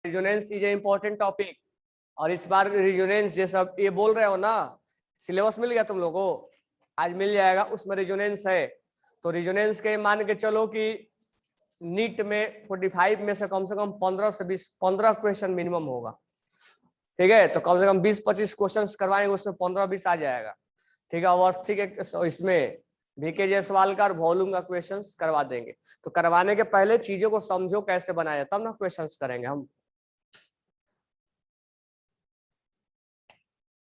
Resonance is a important topic, और इस बार resonance जैसा ये बोल रहे हो ना, सिलेबस मिल गया तुम लोगों को, आज मिल जाएगा, उसमें रेजोनेंस है। तो रेजोनेंस के मान के चलो कि नीट में 45 में से कम 15 से 20 15 क्वेश्चन मिनिमम होगा, ठीक है। तो कम से कम 20-25 क्वेश्चंस करवाएंगे, उसमें 15-20 आ जाएगा, ठीक है। अवस्थी के इसमें वीके जायसवाल का और वॉल्यूम का क्वेश्चंस करवा देंगे। तो करवाने के पहले चीजों को समझो कैसे बनाया, तब ना क्वेश्चंस करेंगे हम।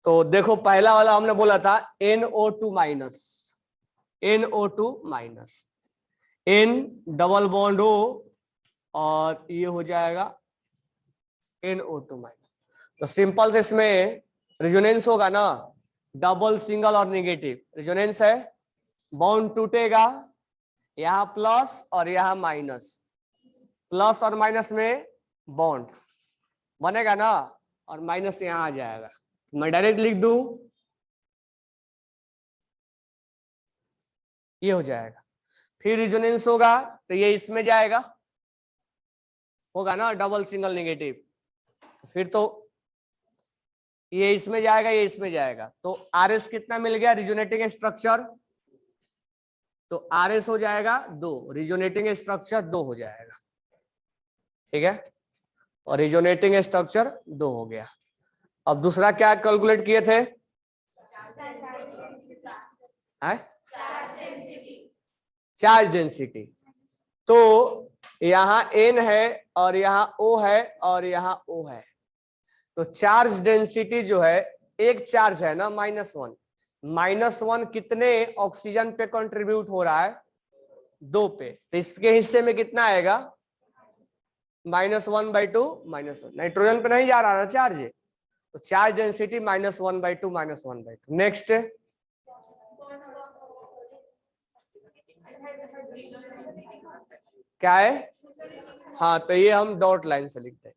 तो देखो पहला वाला हमने बोला था NO2 minus, NO2 minus, N double bond O और ये हो जाएगा NO2 माइनस। तो सिंपल से इसमें रेजोनेंस होगा ना, डबल सिंगल और नेगेटिव रेजोनेंस है, बॉन्ड टूटेगा, यहाँ प्लस और यहाँ माइनस, प्लस और माइनस में बॉन्ड बनेगा ना, और माइनस यहाँ आ जाएगा। मैं डायरेक्ट लिख दूं, ये हो जाएगा। फिर रेजोनेंस होगा तो ये इसमें जाएगा, होगा ना डबल सिंगल नेगेटिव, फिर तो ये इसमें जाएगा, ये इसमें जाएगा। तो RS कितना मिल गया रिजोनेटिंग स्ट्रक्चर, तो RS हो जाएगा 2, रिजोनेटिंग स्ट्रक्चर 2 हो जाएगा, ठीक है। और रिजोनेटिंग स्ट्रक्चर 2 हो गया। अब दूसरा क्या कैलकुलेट किए थे, चार्ज डेंसिटी। तो यहाँ N है और यहाँ O है और यहाँ O है, तो चार्ज डेंसिटी जो है, एक चार्ज है ना -1, -1 कितने ऑक्सीजन पे कंट्रीब्यूट हो रहा है, 2 पे। तो इसके हिस्से में कितना आएगा, -1/2 -1। नाइट्रोजन पे नहीं जा रहा ना चार्ज, तो चार्ज डेंसिटी -1/2 -1/2। नेक्स्ट क्या है, हाँ तो ये हम डॉट लाइन से लिखते हैं,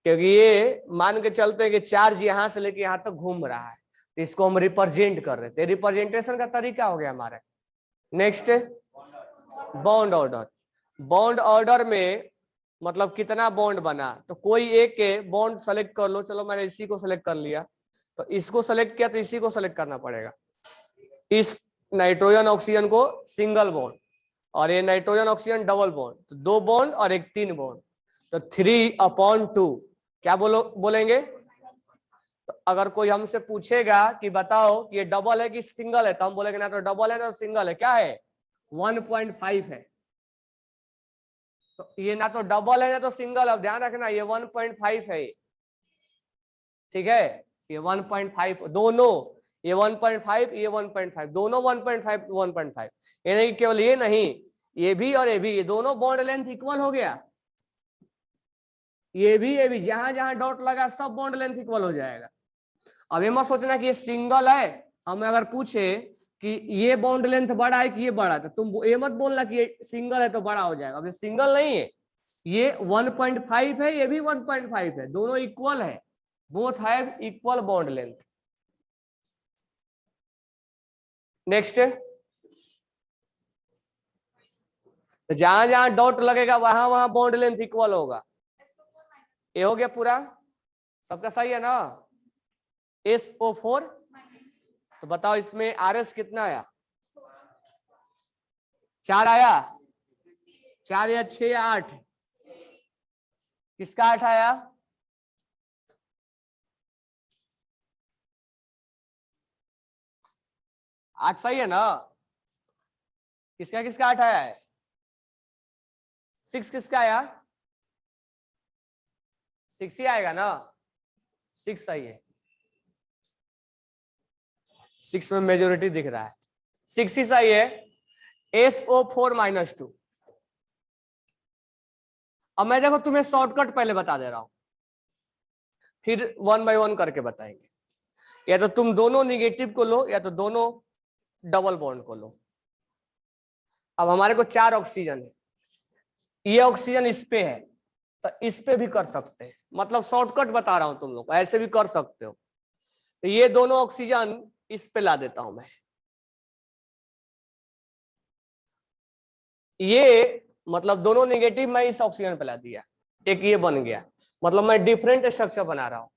क्योंकि ये मान के चलते हैं कि चार्ज यहां से लेके यहां तक घूम रहा है, तो इसको हम रिप्रेजेंट कर रहे थे, रिप्रेजेंटेशन का तरीका हो गया हमारा। Next bond order, bond order में मतलब कितना बॉन्ड बना, तो कोई एक के बॉन्ड सेलेक्ट कर लो, चलो मैंने इसी को सेलेक्ट कर लिया, तो इसको सेलेक्ट किया तो इसी को सेलेक्ट करना पड़ेगा। इस नाइट्रोजन ऑक्सीजन को सिंगल बॉन्ड, और ये नाइट्रोजन ऑक्सीजन डबल बॉन्ड, तो 2 बॉन्ड और एक 3 बॉन्ड, तो 3/2 क्या बोलेंगे। तो अगर कोई हमसे पूछेगा कि बताओ कि ये डबल है कि सिंगल है, तो हम बोलेंगे ना तो डबल है ना तो सिंगल है, क्या है 1.5 है। तो ये ना तो डबल है ना तो सिंगल है, ध्यान रखना ये 1.5 है, ठीक है। ये 1.5 दोनों, ये 1.5 ये 1.5 दोनों 1.5 1.5, ये नहीं केवल ये नहीं, ये भी और ये भी, ये दोनों बॉन्ड लेंथ इक्वल हो गया, ये भी जहां जहां डॉट लगा सब बॉन्ड लेंथ इक्वल हो जाएगा। अब ये मत सोचना कि ये सिंगल है, हमें अगर पूछे कि ये बॉन्ड लेंथ बड़ा है कि ये बड़ा है, तो तुम ये मत बोलना कि ये सिंगल है तो बड़ा हो जाएगा, अब ये सिंगल नहीं है, ये 1.5 है, ये भी 1.5 है, दोनों इक्वल है, both have equal bond length. Next, जहां जहां डॉट लगेगा वहां वहां बॉन्ड लेंथ इक्वल होगा। ये हो गया पूरा, सबका सही है ना। SO4, तो बताओ इसमें RS कितना आया, 4 आया, 4 या 6 या 8, किसका 8 आया, आठ सही है ना, किसका किसका 8 आया है, 6 किसका आया, 6 ही आएगा ना, 6 सही है, 6 में मेजोरिटी दिख रहा है, 6 ही सही है। SO4-2, अब मैं देखो तुम्हें शॉर्टकट पहले बता दे रहा हूं, फिर 1 बाय 1 करके बताएंगे। या तो तुम दोनों निगेटिव को लो या तो दोनों डबल बॉन्ड को लो। अब हमारे को 4 ऑक्सीजन है, ये ऑक्सीजन इस पे है, तो इस पे भी कर सकते हैं, मतलब शॉर्टकट बता रहा हूं तुम लोग, ऐसे भी कर सकते हो। तो ये दोनों ऑक्सीजन इस पे ला देता हूं मैं, ये मतलब दोनों नेगेटिव मैं इस ऑक्सीजन पे ला दिया, एक ये बन गया, मतलब मैं डिफरेंट स्ट्रक्चर बना रहा हूँ।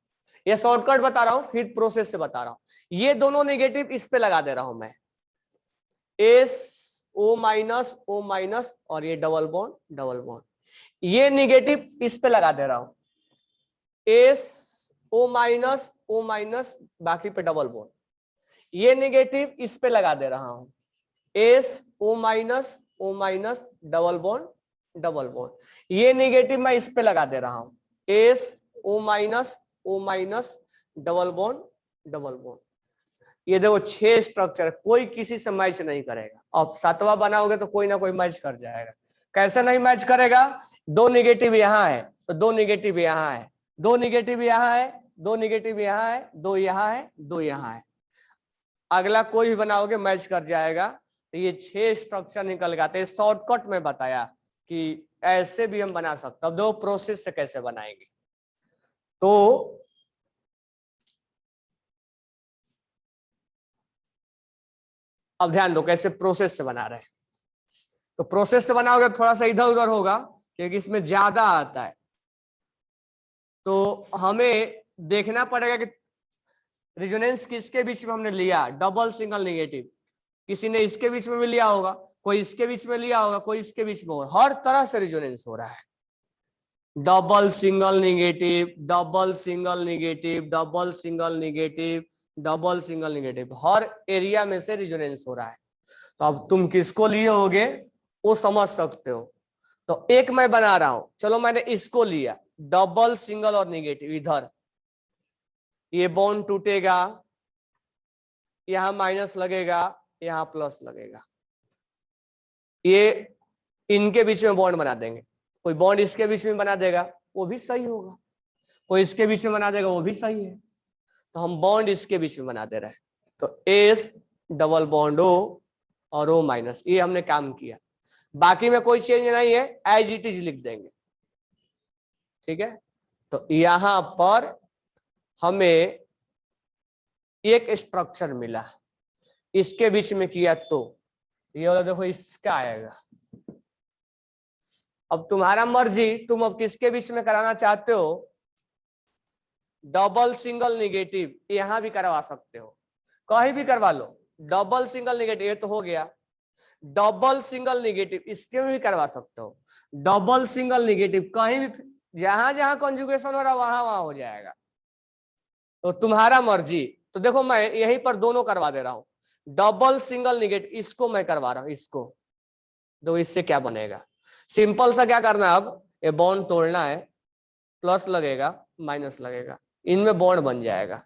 ये शॉर्टकट बता रहा हूँ, फिर प्रोसेस से बता रहा हूँ। ये दोनों नेगेटिव इस पे लगा दे रहा हूं मैं, O माइनस और ये डबल बॉन्ड, ये नेगेटिव इस पे लगा दे रहा हूं, O माइनस बाकी पे डबल बॉन्ड, ये नेगेटिव इस पे लगा दे रहा हूं, O माइनस डबल बॉन्ड, ये नेगेटिव मैं इस पे लगा दे रहा हूं, O माइनस डबल बॉन्ड। ये देखो 6 स्ट्रक्चर, कोई किसी से मैच नहीं करेगा। अब 7वां बनाओगे तो कोई ना कोई मैच कर जाएगा। कैसे नहीं मैच करेगा? 2 नेगेटिव यहाँ है तो 2 नेगेटिव यहाँ है, 2 नेगेटिव यहाँ है, 2 नेगेटिव यहाँ है, 2 यहाँ है, 2 यहाँ है। अगला कोई भी बनाओगे मैच कर जाएगा। तो ये 6 स्ट्रक्चर निकल गए। तो शॉर्टकट में बताया कि ऐसे भी हम बना सकते। अब दो प्रोसेस से कैसे बनाएंगे, तो अब ध्यान दो कैसे प्रोसेस से बना रहे हैं। तो प्रोसेस से बनाओगे थोड़ा सा इधर उधर होगा क्योंकि इसमें ज्यादा आता है, तो हमें देखना पड़ेगा कि रेजोनेंस किसके बीच में हमने लिया, डबल सिंगल नेगेटिव। किसी ने इसके बीच में भी लिया होगा, कोई इसके बीच में लिया होगा, कोई इसके बीच में होगा, हर तरह से रेजोनेंस हो रहा है। Double single negative, double single negative, double single negative, double single negative, हर एरिया में से रेजोनेंस हो रहा है। तो अब तुम किसको लिए होगे वो समझ सकते हो। तो एक मैं बना रहा हूं, चलो मैंने इसको लिया, डबल सिंगल और नेगेटिव, इधर ये बॉन्ड टूटेगा, यहां माइनस लगेगा, यहां प्लस लगेगा, ये इनके बीच में बॉन्ड बना देंगे। कोई बॉन्ड इसके बीच में बना देगा वो भी सही होगा, कोई इसके बीच में बना देगा वो भी सही है। तो हम बॉन्ड इसके बीच में बना दे रहे हैं। तो एस डबल बॉन्ड O और O माइनस, ये हमने काम किया। बाकी में कोई चेंज नहीं है, एज इट इज लिख देंगे। ठीक है, तो यहां पर हमें एक स्ट्रक्चर मिला, इसके बीच में किया तो ये वाला देखो इसका आएगा। अब तुम्हारा मर्जी, तुम अब किसके बीच में कराना चाहते हो। डबल सिंगल नेगेटिव यहां भी करवा सकते हो, कहीं भी करवा लो। डबल सिंगल नेगेटिव ये तो हो गया, डबल सिंगल नेगेटिव इसके में भी करवा सकते हो। डबल सिंगल नेगेटिव कहीं भी, जहां जहां कंजुगेशन हो रहा वहां वहां हो जाएगा, तो तुम्हारा मर्जी। तो देखो मैं यहीं पर दोनों करवा दे रहा हूं, डबल सिंगल नेगेटिव इसको मैं करवा रहा हूं, इसको। तो इससे क्या बनेगा, सिंपल सा क्या करना है, अब ये बॉन्ड तोड़ना है, प्लस लगेगा माइनस लगेगा, इनमें बॉन्ड बन जाएगा।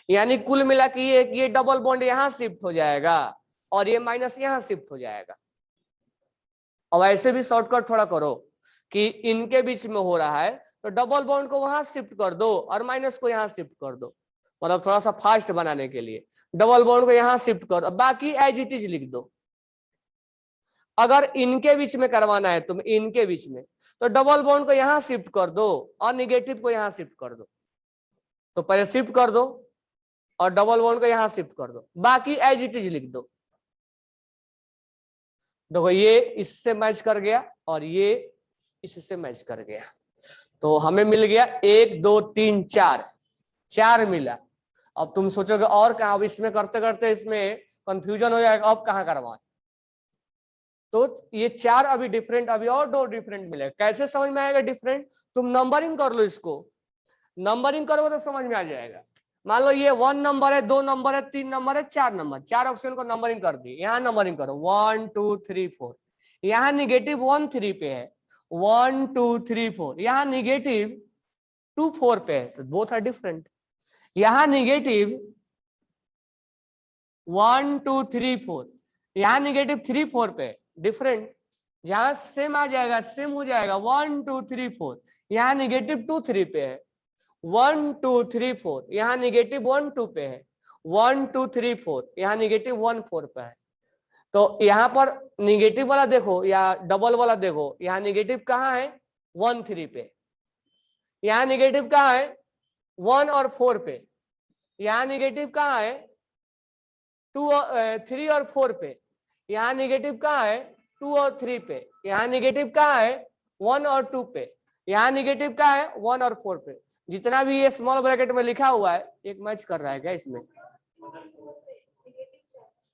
यानी कुल मिला के ये डबल बॉन्ड यहां शिफ्ट हो जाएगा और ये माइनस यहां शिफ्ट हो जाएगा। अब ऐसे भी शॉर्टकट थोड़ा करो कि इनके बीच में हो रहा है तो डबल बॉन्ड को वहां शिफ्ट कर दो और माइनस को यहां शिफ्ट कर दो, मतलब थोड़ा सा फास्ट बनाने के लिए डबल बॉन्ड को यहां शिफ्ट कर दो, बाकी एज इट इज लिख दो। अगर इनके बीच में करवाना है तुम, इनके बीच में, तो डबल बॉन्ड को यहां शिफ्ट कर दो और नेगेटिव को यहां शिफ्ट कर दो। तो पहले शिफ्ट कर दो और डबल बॉन्ड को यहां शिफ्ट कर दो, बाकी एज इट इज लिख दो। देखो ये इससे मैच कर गया और ये इससे मैच कर गया, तो हमें मिल गया 1 2 3 4 मिला। अब तुम सोचोगे और कहां, अब इसमें करते करते इसमें कंफ्यूजन हो जाएगा, अब कहां करवाएं। तो ये 4 अभी डिफरेंट, अभी और 2 डिफरेंट मिले। कैसे समझ में आएगा डिफरेंट, तुम नंबरिंग कर लो इसको, नंबरिंग करोगे तो समझ में आ जाएगा। मान लो ये 1 नंबर है, 2 नंबर है, 3 नंबर है, 4 नंबर, 4 ऑप्शन को नंबरिंग कर दी। यहाँ नंबरिंग करो 1 2 3 4, यहाँ निगेटिव 1 3 पे है, 1 2 3 4, यहाँ निगेटिव 2 4 पे है, तो बोथ आर डिफरेंट। यहाँ निगेटिव 1 2 3 4, यहाँ निगेटिव 3 4 पे, डिफरेंट। यहाँ सेम आ जाएगा, सेम हो जाएगा 1 2 3 4, यहाँ निगेटिव 2 3 पे है, 1 2 3 4, यहाँ निगेटिव 1 2 पे है, 1 2 3 4, यहाँ निगेटिव 1 4 पे है। तो यहाँ पर निगेटिव वाला देखो या डबल वाला देखो, यहाँ निगेटिव कहाँ है 1 3 पे, यहाँ निगेटिव कहाँ है 1 और 4 पे, यहाँ निगेटिव कहाँ है 2 3 और 4 पे, यहाँ निगेटिव कहाँ है 2 और 3 पे, यहाँ निगेटिव कहाँ है 1 और 2 पे, यहाँ निगेटिव कहाँ है 1 और 4 पे। जितना भी ये स्मॉल ब्रैकेट में लिखा हुआ है एक मैच कर रहा है क्या इसमें,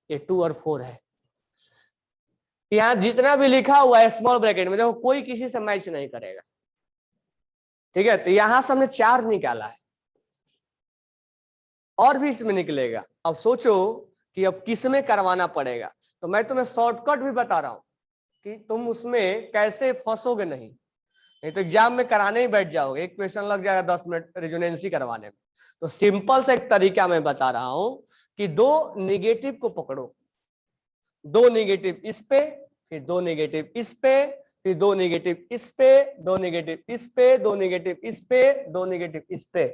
ये 2 और 4 है। यहाँ जितना भी लिखा हुआ है स्मॉल ब्रैकेट में देखो कोई किसी से मैच नहीं करेगा, ठीक है। तो यहां से हमने 4 निकाला है और भी इसमें निकलेगा। अब सोचो कि अब किस में करवाना पड़ेगा, तो मैं तुम्हें शॉर्टकट भी बता रहा हूं कि तुम उसमें कैसे फंसोगे नहीं तो एग्जाम में कराने ही बैठ जाओगे, एक क्वेश्चन लग जाएगा 10 मिनट रेजोनेंसी करवाने में। तो सिंपल सा एक तरीका मैं बता रहा हूं कि 2 निगेटिव को पकड़ो, 2 निगेटिव इस पे, फिर 2 निगेटिव इस पे, फिर 2 निगेटिव इस पे, 2 निगेटिव इस पे, 2 निगेटिव इस पे, 2 निगेटिव इस पे।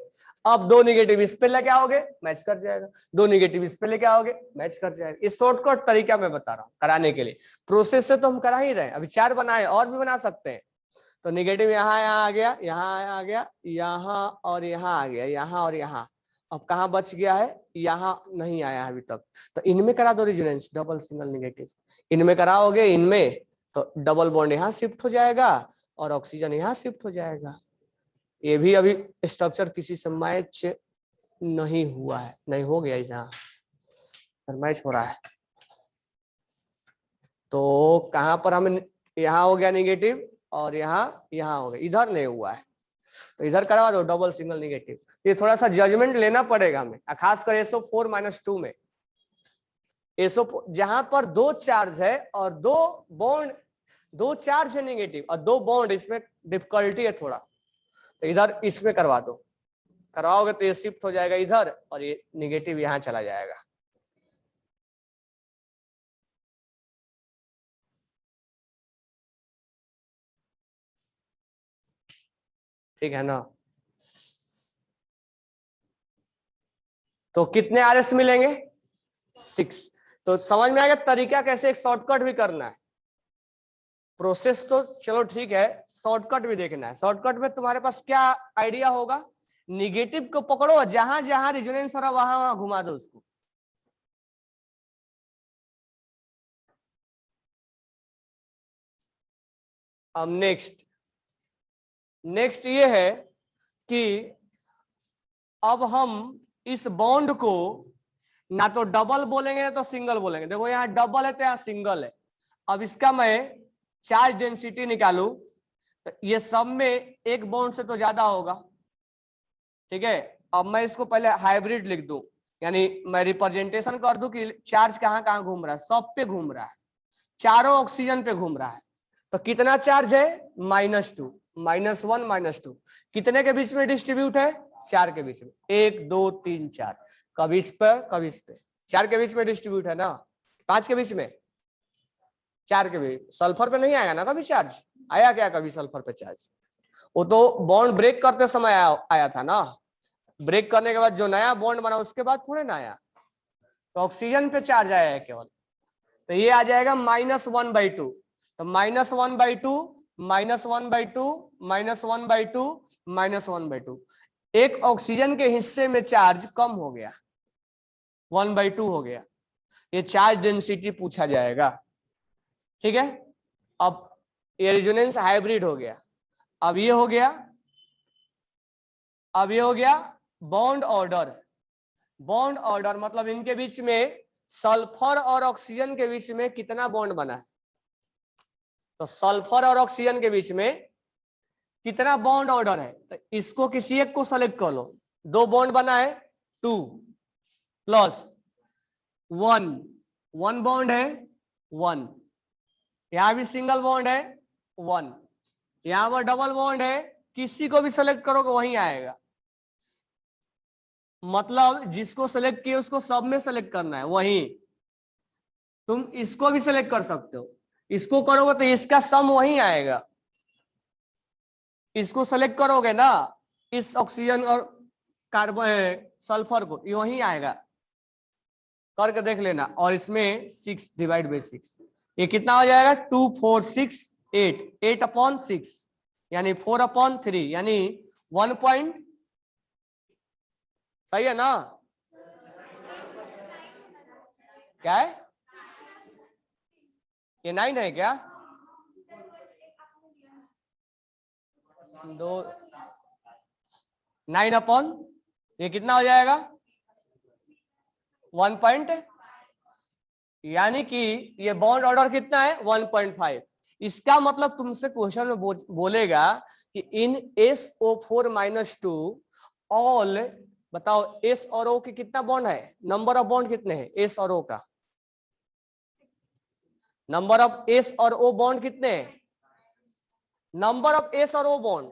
अब 2 निगेटिव इस पे लेके आओगे मैच कर जाएगा, 2 निगेटिव इस पे लेके आओगे मैच कर जाएगा। इस शॉर्टकट तरीका मैं बता रहा हूँ कराने के लिए, प्रोसेस से तो हम करा ही रहे हैं, अभी 4 बनाए और भी बना सकते हैं। तो निगेटिव यहाँ आ गया, यहाँ आ गया, यहाँ और यहाँ आ गया, यहाँ और यहाँ। अब कहाँ बच गया है, यहाँ नहीं आया अभी तक। तो इनमें करा दो रेजोनेंस डबल सिंगल नेगेटिव, इनमें कराओगे इनमें तो डबल बॉन्ड यहाँ शिफ्ट हो जाएगा और ऑक्सीजन यहाँ शिफ्ट हो जाएगा। ये भी अभी स्ट्रक्चर किसी से मैच नहीं हुआ है, नहीं हो गया यहाँ मैच हो रहा है। तो कहाँ पर हम, यहाँ हो गया निगेटिव और यहाँ हो गया, इधर नहीं हुआ है तो इधर करवा दो डबल सिंगल नेगेटिव। ये थोड़ा सा जजमेंट लेना पड़ेगा हमें, खासकर SO4-2 में। SO जहां पर 2 चार्ज है और 2 बॉन्ड, 2 चार्ज है नेगेटिव और 2 बॉन्ड, इसमें डिफिकल्टी है थोड़ा, तो इधर इसमें करवा दो। करवाओगे तो ये शिफ्ट हो जाएगा इधर और ये नेगेटिव यहाँ चला जाएगा। ठीक है ना। तो कितने RS मिलेंगे 6। तो समझ में आएगा तरीका कैसे एक शॉर्टकट भी करना है। प्रोसेस तो चलो ठीक है, शॉर्टकट भी देखना है। शॉर्टकट में तुम्हारे पास क्या आइडिया होगा, निगेटिव को पकड़ो, जहां जहां रेजोनेंस हो रहा वहां वहां घुमा दो उसको। अब नेक्स्ट ये है कि अब हम इस बॉन्ड को ना तो डबल बोलेंगे ना तो सिंगल बोलेंगे। देखो यहाँ डबल है तो यहाँ सिंगल है। अब इसका मैं चार्ज डेंसिटी निकालू तो ये सब में एक बॉन्ड से तो ज्यादा होगा, ठीक है। अब मैं इसको पहले हाइब्रिड लिख दूं, यानी मैं रिप्रेजेंटेशन कर दूं कि चार्ज कहां कहां घूम रहा है, सब पे घूम रहा है, चारों ऑक्सीजन पे घूम रहा है। तो कितना चार्ज है -2, -1 -2, कितने के बीच में डिस्ट्रीब्यूट है 4 के बीच में, 1 2 3 4, कभी इस पर कभी इस पे, 4 के बीच में डिस्ट्रीब्यूट है ना, 5 के बीच में, 4 के बीच। सल्फर पे नहीं आया ना कभी चार्ज, आया क्या कभी सल्फर पे चार्ज? वो तो बॉन्ड ब्रेक करते समय आया था ना, ब्रेक करने के बाद जो नया बॉन्ड बना उसके बाद थोड़े ना आया। तो ऑक्सीजन पे चार्ज आया है केवल, तो ये आ जाएगा -1/2। तो -1/2 -1/2 -1/2 -1/2, एक ऑक्सीजन के हिस्से में चार्ज कम हो गया, 1/2 हो गया। ये चार्ज डेंसिटी पूछा जाएगा, ठीक है। अब ये रेजोनेंस हाइब्रिड हो गया। अब ये हो गया, अब ये हो गया बॉन्ड ऑर्डर। बॉन्ड ऑर्डर मतलब इनके बीच में, सल्फर और ऑक्सीजन के बीच में कितना बॉन्ड बना है। तो सल्फर और ऑक्सीजन के बीच में कितना बॉन्ड ऑर्डर है, तो इसको किसी एक को सेलेक्ट कर लो। 2 बॉन्ड बना है 2 + 1, 1 बॉन्ड है 1, यहां भी सिंगल बॉन्ड है 1, यहां पर डबल बॉन्ड है, किसी को भी सेलेक्ट करोगे वहीं आएगा। मतलब जिसको सेलेक्ट किए उसको सब में सेलेक्ट करना है वहीं। तुम इसको भी सेलेक्ट कर सकते हो, इसको करोगे तो इसका सम वहीं आएगा। इसको सेलेक्ट करोगे ना, इस ऑक्सीजन और कार्बन सल्फर को, वहीं आएगा, करके देख लेना। और इसमें 6 / 6, ये कितना हो जाएगा 2 4 6 8, 8/6 यानी 4/3, यानी 1 पॉइंट, सही है ना? क्या है ये 9 है क्या? 2 9 अपॉन ये कितना हो जाएगा? 1 पॉइंट, यानी कि ये बॉन्ड ऑर्डर कितना है? 1.5। इसका मतलब तुमसे क्वेश्चन में बोलेगा कि इन SO4-2 ऑल, बताओ S और O के कितना बॉन्ड है? नंबर ऑफ बॉन्ड कितने हैं S और O का? नंबर ऑफ S और O बॉन्ड कितने हैं? नंबर ऑफ S और O bond,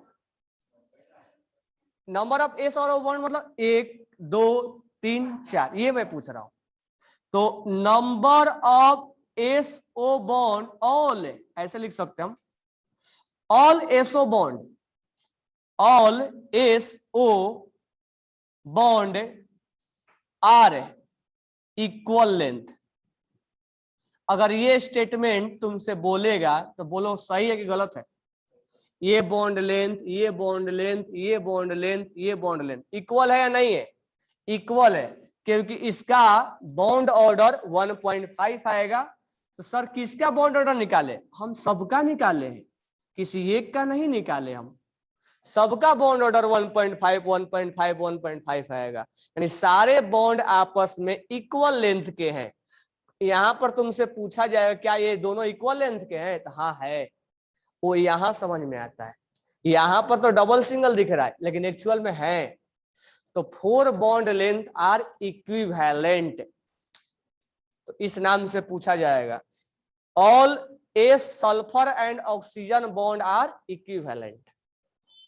number of S और O बॉन्ड मतलब 1 2 3 4, ये मैं पूछ रहा हूं। तो number of SO bond all, ऐसे लिख सकते हैं हम, all SO bond, all SO bond are equal length. अगर ये स्टेटमेंट तुमसे बोलेगा तो बोलो सही है कि गलत है? ये बॉन्ड लेंथ, ये बॉन्ड लेंथ, ये बॉन्ड लेंथ, ये बॉन्ड लेंथ इक्वल है या नहीं है? इक्वल है, क्योंकि इसका बॉन्ड ऑर्डर 1.5 आएगा। तो सर किसका बॉन्ड ऑर्डर निकाले? हम सबका निकाले हैं, किसी एक का नहीं निकाले, हम सबका बॉन्ड ऑर्डर 1.5 1.5 1.5 आएगा, यानी सारे बॉन्ड आपस में इक्वल लेंथ के हैं। यहां पर तुमसे पूछा जाएगा क्या ये दोनों इक्वल लेंथ के हैं, तो हाँ है, वो यहां समझ में आता है। यहां पर तो डबल सिंगल दिख रहा है, लेकिन एक्चुअल में है। तो 4 बॉन्ड लेंथ आर इक्विवेलेंट, तो इस नाम से पूछा जाएगा। All S sulphur and oxygen bond are equivalent,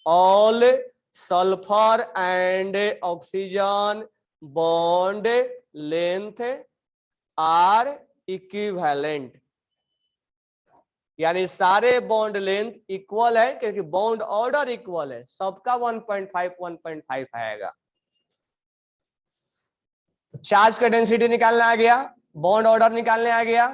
all sulphur and oxygen bond length are equivalent, यानी सारे बॉन्ड लेंथ इक्वल है, क्योंकि बॉन्ड ऑर्डर इक्वल है, सबका 1.5 1.5 आएगा। चार्ज का डेंसिटी निकालना आ गया, बॉन्ड ऑर्डर निकालने आ गया।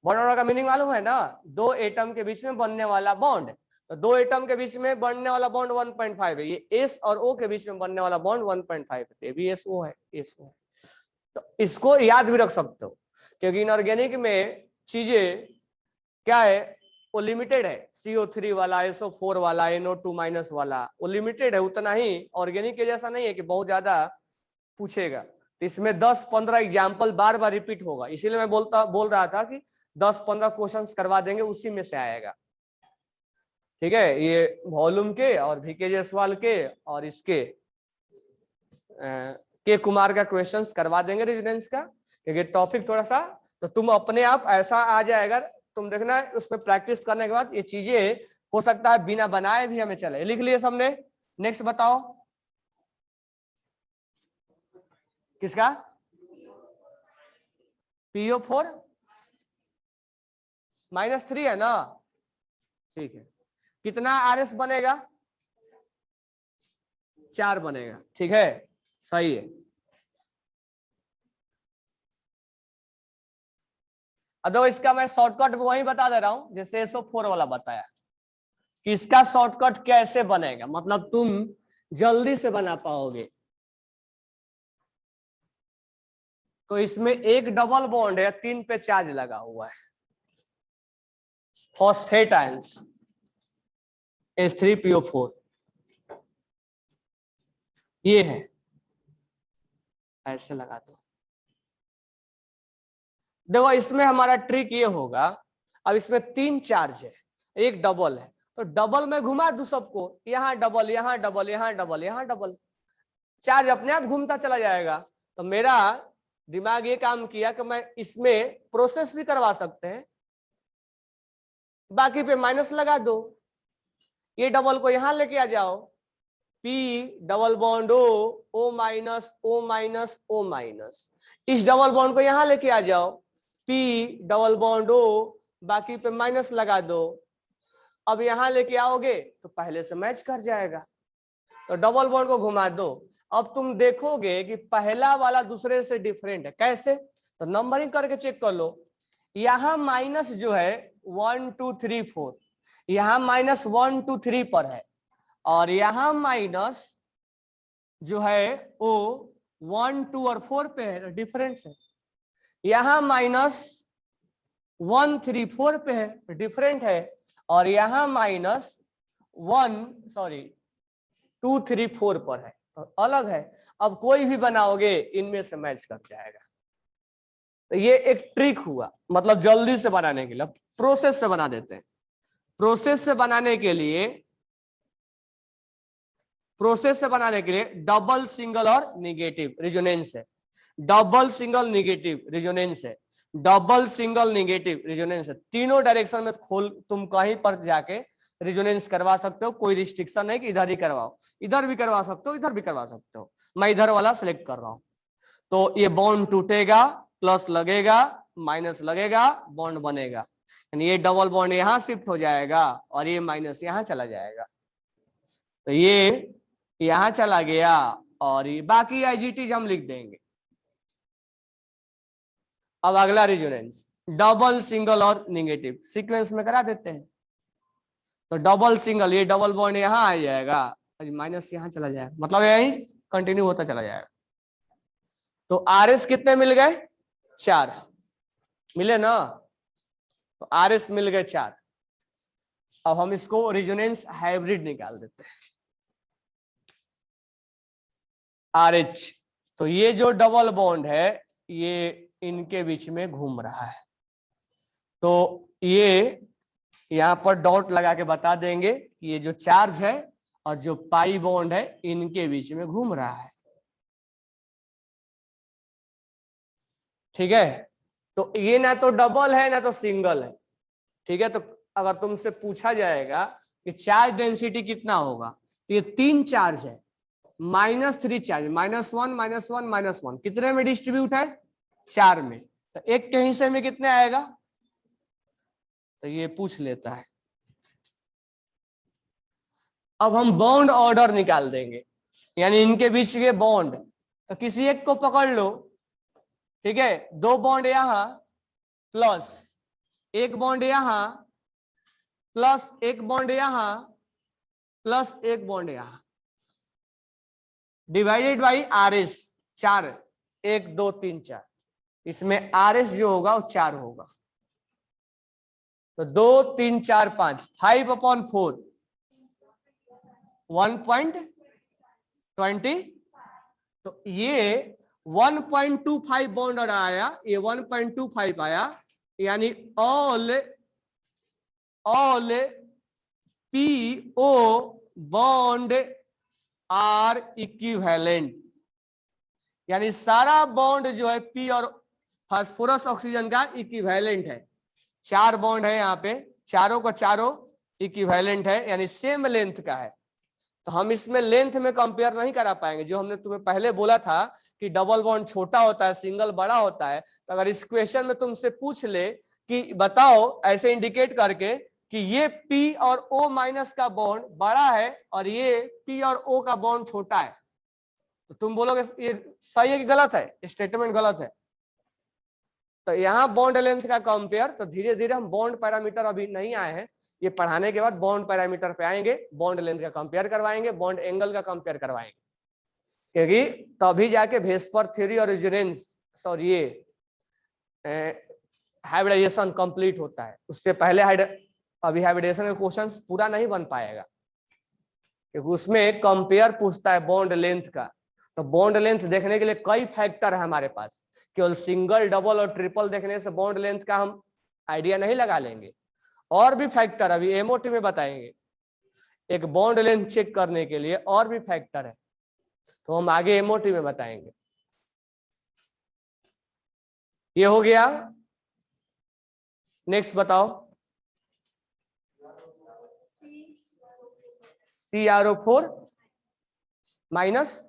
बॉन्ड ऑर्डर का मीनिंग मालूम है ना? दो एटम के बीच में बनने वाला बॉन्ड, तो दो एटम के बीच में बनने वाला बॉन्ड 1.5 है। ये S और O के बीच में बनने वाला बॉन्ड 1.5 है, ये भी SO है, SO है। तो इसको याद भी रख सकते हो, क्योंकि इनऑर्गेनिक में चीजें क्या है, वो लिमिटेड है। CO3 वाला, SO4 वाला, NO2 माइनस वाला, वो लिमिटेड है उतना ही। ऑर्गेनिक के जैसा नहीं है कि बहुत ज्यादा पूछेगा। तो इसमें 10-15 एग्जाम्पल बार बार रिपीट होगा, इसीलिए मैं बोल रहा था कि 10-15 क्वेश्चंस करवा देंगे, उसी में से आएगा। ठीक है, ये वॉल्यूम के और VK जायसवाल के और इसके के कुमार का क्वेश्चंस करवा देंगे रेजिडेंस का, क्योंकि टॉपिक थोड़ा सा तो तुम अपने आप ऐसा आ जाएगा, तुम देखना उसमें प्रैक्टिस करने के बाद ये चीजें हो सकता है बिना बनाए भी हमें चले। लिख लिए सबने? नेक्स्ट बताओ किसका? PO4 -3 है ना? ठीक है, कितना RS बनेगा? 4 बनेगा। ठीक है, सही है। अदो इसका मैं शॉर्टकट वही बता दे रहा हूं जैसे SO4 वाला बताया कि इसका शॉर्टकट कैसे बनेगा, मतलब तुम जल्दी से बना पाओगे। तो इसमें एक डबल बॉन्ड है, 3 पे चार्ज लगा हुआ है, फॉस्फेट आयंस H3PO4, ये है, ऐसे लगा दो। देखो इसमें हमारा ट्रिक ये होगा, अब इसमें 3 चार्ज है, एक डबल है, तो डबल में घुमा दू सबको, यहाँ डबल, यहाँ डबल, यहाँ डबल, यहाँ डबल, चार्ज अपने आप घूमता चला जाएगा। तो मेरा दिमाग ये काम किया कि मैं इसमें प्रोसेस भी करवा सकते हैं, बाकी पे माइनस लगा दो, ये डबल को यहां लेके आ जाओ, P double bond O minus O minus O minus, इस डबल बॉन्ड को यहां लेके आ जाओ, P डबल बॉन्ड O, बाकी पे माइनस लगा दो। अब यहां लेके आओगे तो पहले से मैच कर जाएगा, तो डबल बॉन्ड को घुमा दो। अब तुम देखोगे कि पहला वाला दूसरे से डिफरेंट है। कैसे? तो नंबरिंग करके चेक कर लो। यहां माइनस जो है 1 2 3 4, यहां माइनस 1 2 3 पर है, और यहां माइनस जो है वो 1 2 और 4 पे है, डिफरेंस है। यहां माइनस 1 3 4 पे है, डिफरेंट है, और यहाँ -2 3 4 पर है, तो अलग है। अब कोई भी बनाओगे इनमें से मैच कर जाएगा। तो ये एक ट्रिक हुआ, मतलब जल्दी से बनाने के लिए। प्रोसेस से बना देते हैं। प्रोसेस से बनाने के लिए डबल सिंगल और निगेटिव रेजोनेंस है, डबल सिंगल निगेटिव रेजोनेंस है, डबल सिंगल निगेटिव रेजोनेंस है। तीनों डायरेक्शन में खोल, तुम कहीं पर जाके रेजोनेंस करवा सकते हो, कोई रिस्ट्रिक्शन नहीं कि इधर ही करवाओ, इधर भी करवा सकते हो, इधर भी करवा सकते हो। मैं इधर वाला सिलेक्ट कर रहा हूं, तो ये बॉन्ड टूटेगा, प्लस लगेगा, माइनस लगेगा, बॉन्ड बनेगा, यानी ये डबल बॉन्ड यहां शिफ्ट हो जाएगा और ये माइनस यहां चला जाएगा, तो ये यहां चला गया, और ये बाकी आईजीटी हम लिख देंगे। अब अगला रेजोनेंस डबल सिंगल और निगेटिव सीक्वेंस में करा देते हैं। तो डबल सिंगल, ये डबल बॉन्ड यहां आ जाएगा, माइनस यहां चला जाएगा, मतलब यही कंटिन्यू होता चला जाएगा। तो आरएस कितने मिल गए? 4 मिले ना, तो आरएस मिल गए 4। अब हम इसको रेजोनेंस हाइब्रिड निकाल देते हैं, आरएच। तो ये जो डबल बॉन्ड है ये इनके बीच में घूम रहा है, तो ये यहां पर डॉट लगा के बता देंगे कि ये जो चार्ज है और जो पाई बॉन्ड है इनके बीच में घूम रहा है। ठीक है, तो ये ना तो डबल है ना तो सिंगल है। ठीक है, तो अगर तुमसे पूछा जाएगा कि चार्ज डेंसिटी कितना होगा, तो ये 3 चार्ज है, -3 चार्ज, -1 -1 कितने में डिस्ट्रीब्यूट है? 4 में। तो एक के हिस्से में कितने आएगा? तो ये पूछ लेता है। अब हम बॉन्ड ऑर्डर निकाल देंगे, यानी इनके बीच के बॉन्ड। तो किसी एक को पकड़ लो, ठीक है, 2 बॉन्ड यहां, प्लस 1 बॉन्ड यहां, प्लस 1 बॉन्ड यहां, प्लस 1 बॉन्ड यहां, डिवाइडेड बाई आरएस 4, 1 2 3 4। इसमें आरएस जो होगा वो 4 होगा, तो 2 3 4 5, 5/4 1.20। तो ये 1.25 बॉन्ड आया, ये 1.25 आया, यानी all PO bond are equivalent, यानी सारा बॉन्ड जो है पी और फास्फोरस ऑक्सीजन का इक्विवेलेंट है। 4 बॉन्ड है यहाँ पे, चारों का चारों इक्विवेलेंट है, यानी सेम लेंथ का है। तो हम इसमें लेंथ में कंपेयर नहीं करा पाएंगे। जो हमने तुम्हें पहले बोला था कि डबल बॉन्ड छोटा होता है, सिंगल बड़ा होता है, तो अगर इस क्वेश्चन में तुमसे पूछ ले कि बताओ ऐसे इंडिकेट करके कि ये P और O माइनस का बॉन्ड बड़ा है और ये P और O का बॉन्ड छोटा है, तो तुम बोलोगे ये सही है कि गलत है? स्टेटमेंट गलत है। तो यहाँ बॉन्ड लेंथ का कंपेयर, तो धीरे धीरे हम बॉन्ड पैरामीटर अभी नहीं आए हैं, ये पढ़ाने के बाद बॉन्ड पैरामीटर पे आएंगे, बॉन्ड लेंथ का कंपेयर करवाएंगे, बॉन्ड एंगल का कंपेयर करवाएंगे, क्योंकि तभी जाके वेस्पर थ्योरी और रेजोनेंस सॉरी ये हाइब्रिडाइजेशन कंप्लीट होता है। उससे पहले अभी हाइब्रिडाइजेशन का क्वेश्चन पूरा नहीं बन पाएगा, क्योंकि उसमें कंपेयर पूछता है बॉन्ड लेंथ का। तो बॉन्ड लेंथ देखने के लिए कई फैक्टर है हमारे पास, केवल सिंगल डबल और ट्रिपल देखने से बॉन्ड लेंथ का हम आइडिया नहीं लगा लेंगे, और भी फैक्टर अभी एमओटी में बताएंगे। एक बॉन्ड लेंथ चेक करने के लिए और भी फैक्टर है, तो हम आगे एमओटी में बताएंगे। ये हो गया। नेक्स्ट बताओ, CrO4 माइनस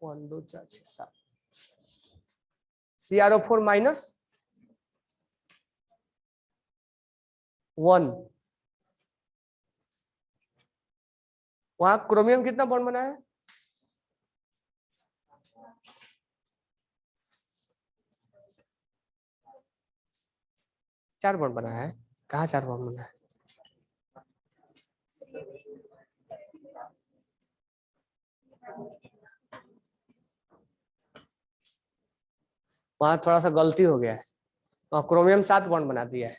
1 2 4 6 7, CrO4 माइनस 1। वहां क्रोमियम कितना बॉन्ड बना है? चार बॉन्ड बना है। कहाँ 4 बॉन्ड बना है? वहां थोड़ा सा गलती हो गया है, और क्रोमियम 7 बॉन्ड बना दिया है।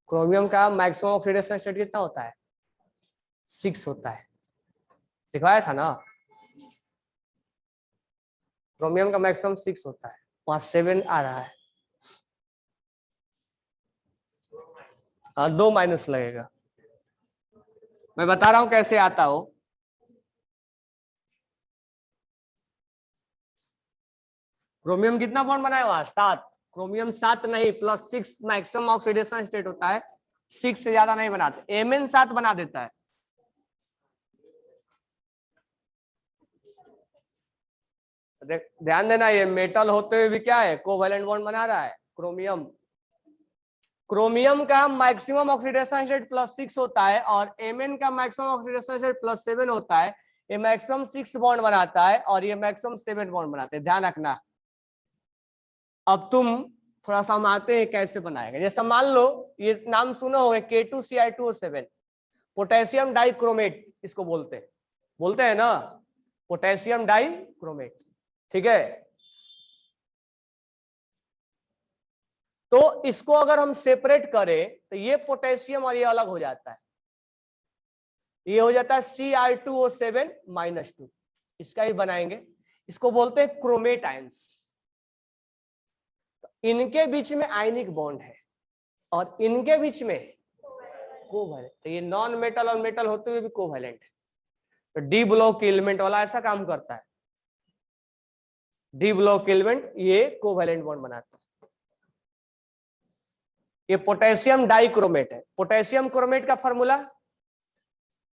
क्रोमियम का मैक्सिमम ऑक्सीडेशन स्टेट कितना होता है? 6 होता है, दिखाया था ना। क्रोमियम का मैक्सिमम 6 होता है, वहां 7 आ रहा है। हाँ 2 माइनस लगेगा, मैं बता रहा हूं कैसे आता हो। क्रोमियम कितना बॉन्ड बनाया हुआ? 7। क्रोमियम 7 नहीं, +6 मैक्सिमम ऑक्सीडेशन स्टेट होता है, 6 से ज्यादा नहीं बनाते। एमएन 7 बना देता है। ध्यान देना, ये मेटल होते हुए भी क्या है? कोवैलेंट बॉन्ड बना रहा है क्रोमियम। क्रोमियम का मैक्सिमम ऑक्सीडेशन स्टेट +6 होता है और एमएन का मैक्सिमम ऑक्सीडेशन स्टेट +7 होता है। ये मैक्सिमम 6 बॉन्ड बनाता है और ये मैक्सिमम 7 बॉन्ड बनाते हैं, ध्यान रखना। अब तुम थोड़ा सा हम आते हैं कैसे बनाएगा। जैसे मान लो ये नाम सुना होगा K2Cl2O7, पोटेशियम डाइक्रोमेट इसको बोलते हैं ना, पोटेशियम डाइक्रोमेट। ठीक है, तो इसको अगर हम सेपरेट करें तो ये पोटेशियम और ये अलग हो जाता है, ये हो जाता है Cr2O7-2। इसका ही बनाएंगे, इसको बोलते हैं क्रोमेट आयंस। इनके बीच में आयनिक बॉन्ड है और इनके बीच में कोवैलेंट। तो ये नॉन मेटल और मेटल होते हुए भी कोवैलेंट है। तो डी ब्लॉक एलिमेंट वाला ऐसा काम करता है। डी ब्लॉक एलिमेंट ये कोवैलेंट बॉन्ड बनाता है। ये पोटेशियम डाइक्रोमेट है। पोटेशियम क्रोमेट का फॉर्मूला,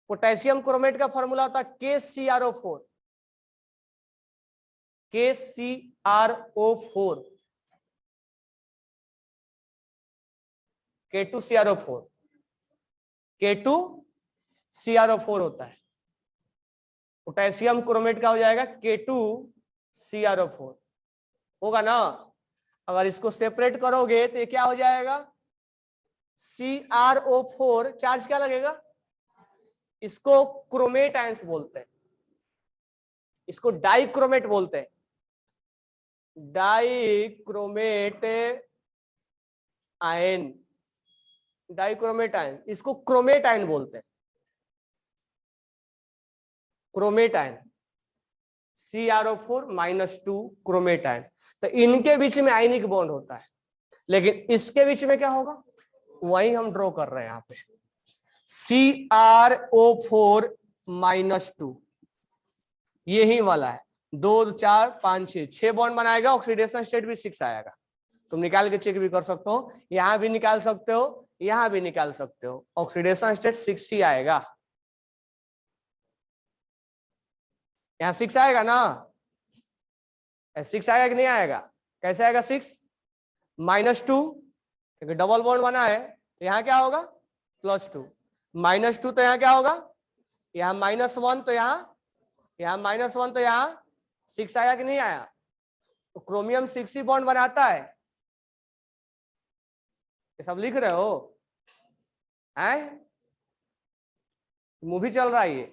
पोटेशियम क्रोमेट का फॉर्मूला होता है KCrO4। KCrO4 K2CrO4 K2CrO4 होता है। पोटेशियम क्रोमेट का हो जाएगा K2CrO4 होगा ना। अगर इसको सेपरेट करोगे तो ये क्या हो जाएगा? CrO4 चार्ज क्या लगेगा? इसको क्रोमेट आयंस बोलते हैं, इसको डाइक्रोमेट बोलते हैं। डाइक्रोमेट आयन, डाइक्रोमेट आयन, इसको क्रोमेट आयन बोलते हैं। Chromate ion CrO4-2 chromate ion. तो इनके बीच में आयनिक बॉन्ड होता है, लेकिन इसके बीच में क्या होगा वही हम ड्रॉ कर रहे हैं यहाँ पे। CrO4-2 यही वाला है। 2 4 5 6 बॉन्ड बनाएगा, ऑक्सीडेशन स्टेट भी 6 आएगा। तुम निकाल के चेक भी कर सकते हो, यहां भी निकाल सकते हो, यहां भी निकाल सकते हो, ऑक्सीडेशन स्टेट 6 ही आएगा। यहाँ 6 आएगा ना, 6 आएगा कि नहीं आएगा? कैसे आएगा 6? -2, क्योंकि डबल बॉन्ड बना है तो यहाँ क्या होगा? +2। -2 तो यहाँ क्या होगा? यहाँ -1 तो यहाँ -1 तो यहाँ 6 आया कि नहीं आया? तो क्रोमियम 6 ही बॉन्ड बनाता है। ये सब लिख रहे हो? हैं? मूवी चल रहा है ये।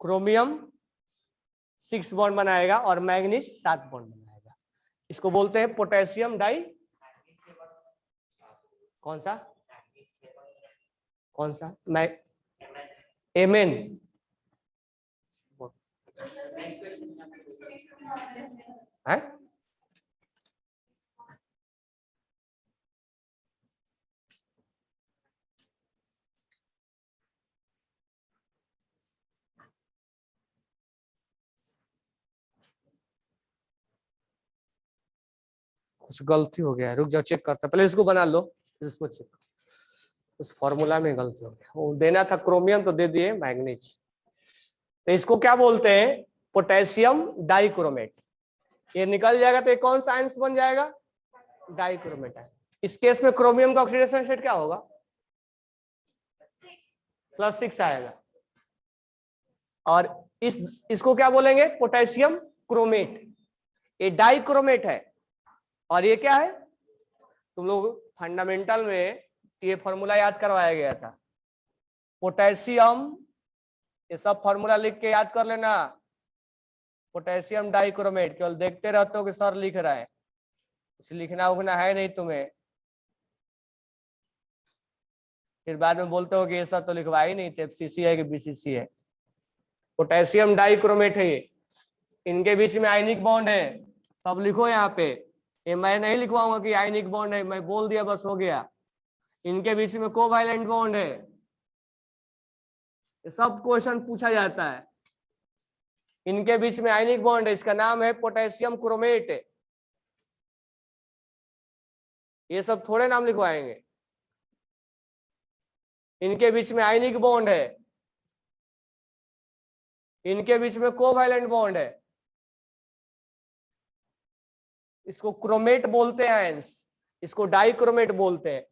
क्रोमियम 6 बॉन्ड बनाएगा और मैग्नीज 7 बॉन्ड बनाएगा। इसको बोलते हैं पोटेशियम डाई, कौन सा Mn। है कुछ गलती हो गया है, रुक जाओ चेक करता, पहले इसको बना लो फिर इसको चेक। उस फॉर्मूला में गलती हो गया, वो देना था क्रोमियम तो दे दिए मैग्नीज। तो इसको क्या बोलते हैं? Potassium dichromate. ये निकल जाएगा तो ये कौन सा आयंस बन जाएगा? डाइक्रोमेट है। इस केस में क्रोमियम का ऑक्सीडेशन स्टेट क्या होगा? +6 आएगा। और इसको क्या बोलेंगे? Potassium chromate. ये डाइक्रोमेट है। और ये क्या है, तुम लोग फंडामेंटल में ये फॉर्मूला याद करवाया गया था, पोटेशियम, ये सब फॉर्मूला लिख के याद कर लेना। पोटेशियम डाइक्रोमेट, केवल देखते रहते हो कि सर लिख रहा है, कुछ लिखना उखना है नहीं तुम्हें, फिर बाद में बोलते हो कि ये सब तो लिखवा ही नहीं थे, एफसीसी है कि बीसीसी है। पोटेशियम डाइक्रोमेट है ये, इनके बीच में आयनिक बॉन्ड है, सब लिखो यहाँ पे। ये मैं नहीं लिखवाऊंगा कि आयनिक बॉन्ड है, मैं बोल दिया बस हो गया। इनके बीच में कोवैलेंट बॉन्ड है, ये सब क्वेश्चन पूछा जाता है। इनके बीच में आयनिक बॉन्ड है, इसका नाम है पोटेशियम क्रोमेट। ये सब थोड़े नाम लिखवाएंगे। इनके बीच में आयनिक बॉन्ड है, इनके बीच में कोवैलेंट बॉन्ड है, इसको क्रोमेट बोलते हैं आयंस, इसको डाइक्रोमेट बोलते हैं।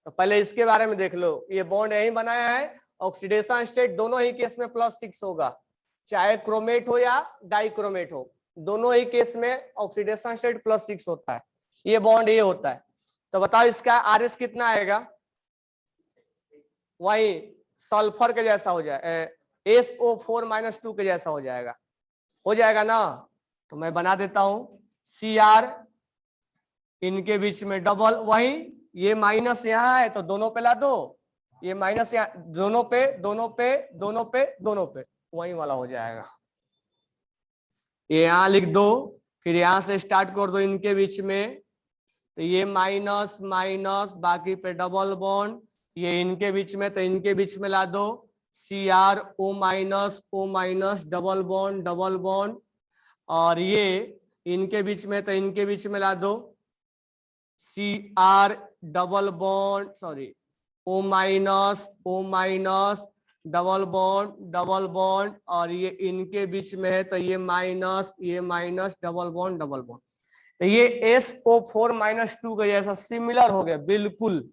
तो पहले इसके बारे में देख लो, ये बॉन्ड यही बनाया है, ऑक्सीडेशन स्टेट दोनों ही केस में +6 होगा, चाहे क्रोमेट हो या डाइक्रोमेट हो, दोनों ही केस में ऑक्सीडेशन स्टेट +6 होता है। ये बॉन्ड ये होता है। तो बताओ इसका RS कितना आएगा, वही सल्फर के जैसा हो जाए, SO4 - 2 के जैसा हो जाएगा ना। तो मैं बना देता हूं Cr, इनके बीच में डबल, वही ये माइनस यहाँ है तो दोनों पे ला दो, ये माइनस यहाँ, दोनों पे दोनों पे दोनों पे दोनों पे, वही वाला हो जाएगा। ये यहाँ लिख दो, फिर यहाँ से स्टार्ट कर दो इनके बीच में, तो ये माइनस माइनस, बाकी पे डबल बॉन्ड, ये इनके बीच में, तो इनके बीच में ला दो CrO- डबल बॉन्ड, और ये इनके बीच में, तो इनके बीच में ला दो Cr double bond, sorry O- double bond, और ये इनके बीच में है, तो ये माइनस डबल बॉन्ड। तो ये SO4 - 2 के जैसा सिमिलर हो गया, बिल्कुल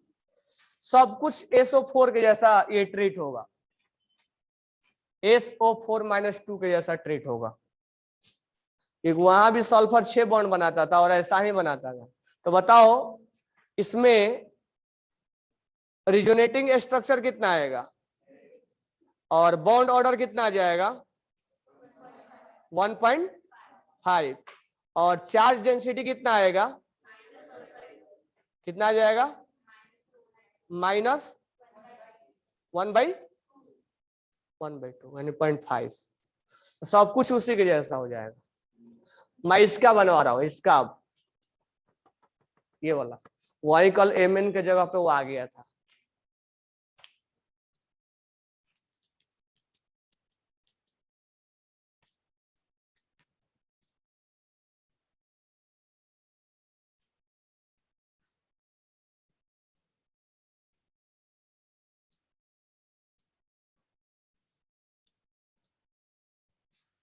सब कुछ SO4 के जैसा ये ट्रीट होगा, SO4 - 2 के जैसा ट्रीट होगा। एक वहां भी सल्फर 6 बॉन्ड बनाता था और ऐसा ही बनाता था। तो बताओ इसमें रिजोनेटिंग स्ट्रक्चर कितना आएगा और बॉन्ड ऑर्डर कितना आ जाएगा, 1.5, और चार्ज डेंसिटी कितना आएगा, कितना आ जाएगा, -1/2 यानी 0.5। सब कुछ उसी के जैसा हो जाएगा। मैं इसका बनवा रहा हूं, इसका ये वाला, वही कल Mn के जगह पे वो आ गया था।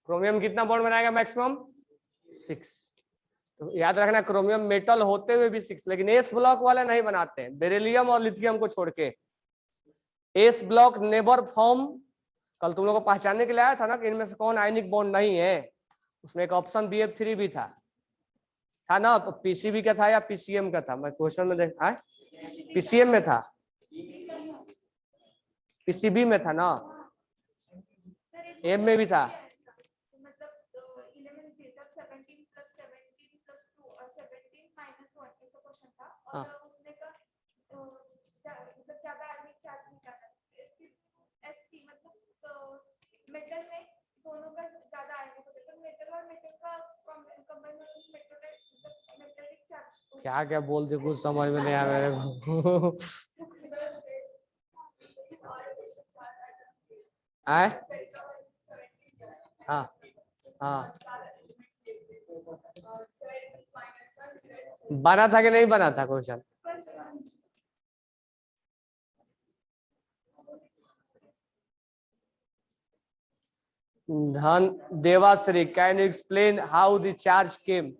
क्रोमियम कितना बॉन्ड बनाएगा मैक्सिमम, 6। तो याद रखना क्रोमियम मेटल होते हुए भी 6, लेकिन एस ब्लॉक वाले नहीं बनाते हैं, बेरिलियम और लिथियम को छोड़ के। एस ब्लॉक नेवर फॉर्म, कल तुम लोगों को पहचानने के लिए आया था ना कि इनमें से कौन आयनिक बॉन्ड नहीं है, उसमें एक ऑप्शन BF3 भी था ना, PCB का था या PCM का था, मैं क्वेश्चन में देख PCM में था, PCB में था ना, M में भी था। हाँ मेटल में दोनों का ज्यादा आयनिक होता है, तो मेटल और मेटल का कंबाइनेशन मेटेलिक चार्ज। क्या क्या बोलते कुछ समझ में नहीं आ रहा है। हाँ हाँ, बना था कि नहीं बना था क्वेश्चन, धन Devashree can explain how the charge came,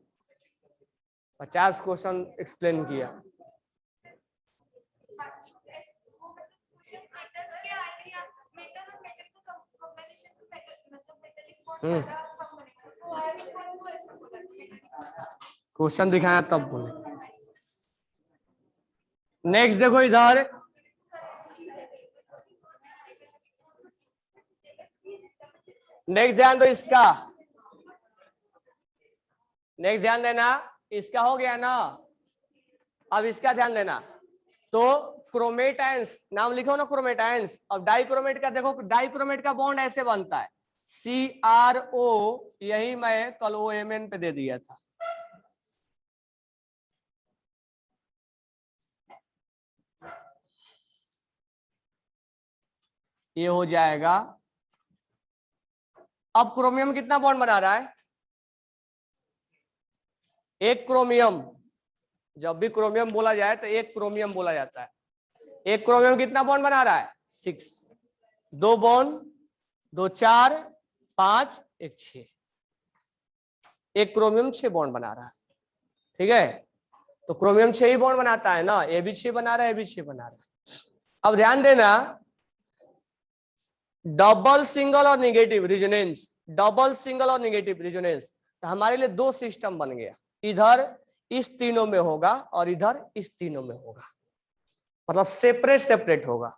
50 question explain किया। क्वेश्चन दिखाया तब बोले। नेक्स्ट देखो इधर, नेक्स्ट ध्यान दो इसका, नेक्स्ट ध्यान देना, इसका हो गया ना, अब इसका ध्यान देना। तो क्रोमेटाइंस नाम लिखो ना, क्रोमेटाइंस। अब डाइक्रोमेट का देखो, डाइक्रोमेट का बॉन्ड ऐसे बनता है CRO, यही मैं कल OMN पे दे दिया था। ये हो जाएगा। अब क्रोमियम कितना बॉन्ड बना रहा है? एक क्रोमियम, जब भी क्रोमियम बोला जाए तो एक क्रोमियम बोला जाता है। एक क्रोमियम कितना बॉन्ड बना रहा है? 6। 2 बॉन्ड, 2 4 5 1 6। एक क्रोमियम 6 बॉन्ड बना रहा है, ठीक है। तो क्रोमियम 6 ही बॉन्ड बनाता है ना, ये भी 6 बना रहा है, ये भी 6 बना रहा है। अब ध्यान देना, डबल सिंगल और नेगेटिव रेजोनेंस, डबल सिंगल और नेगेटिव रेजोनेंस, तो हमारे लिए 2 सिस्टम बन गया। इधर इस तीनों में होगा और इधर इस तीनों में होगा, मतलब सेपरेट सेपरेट होगा,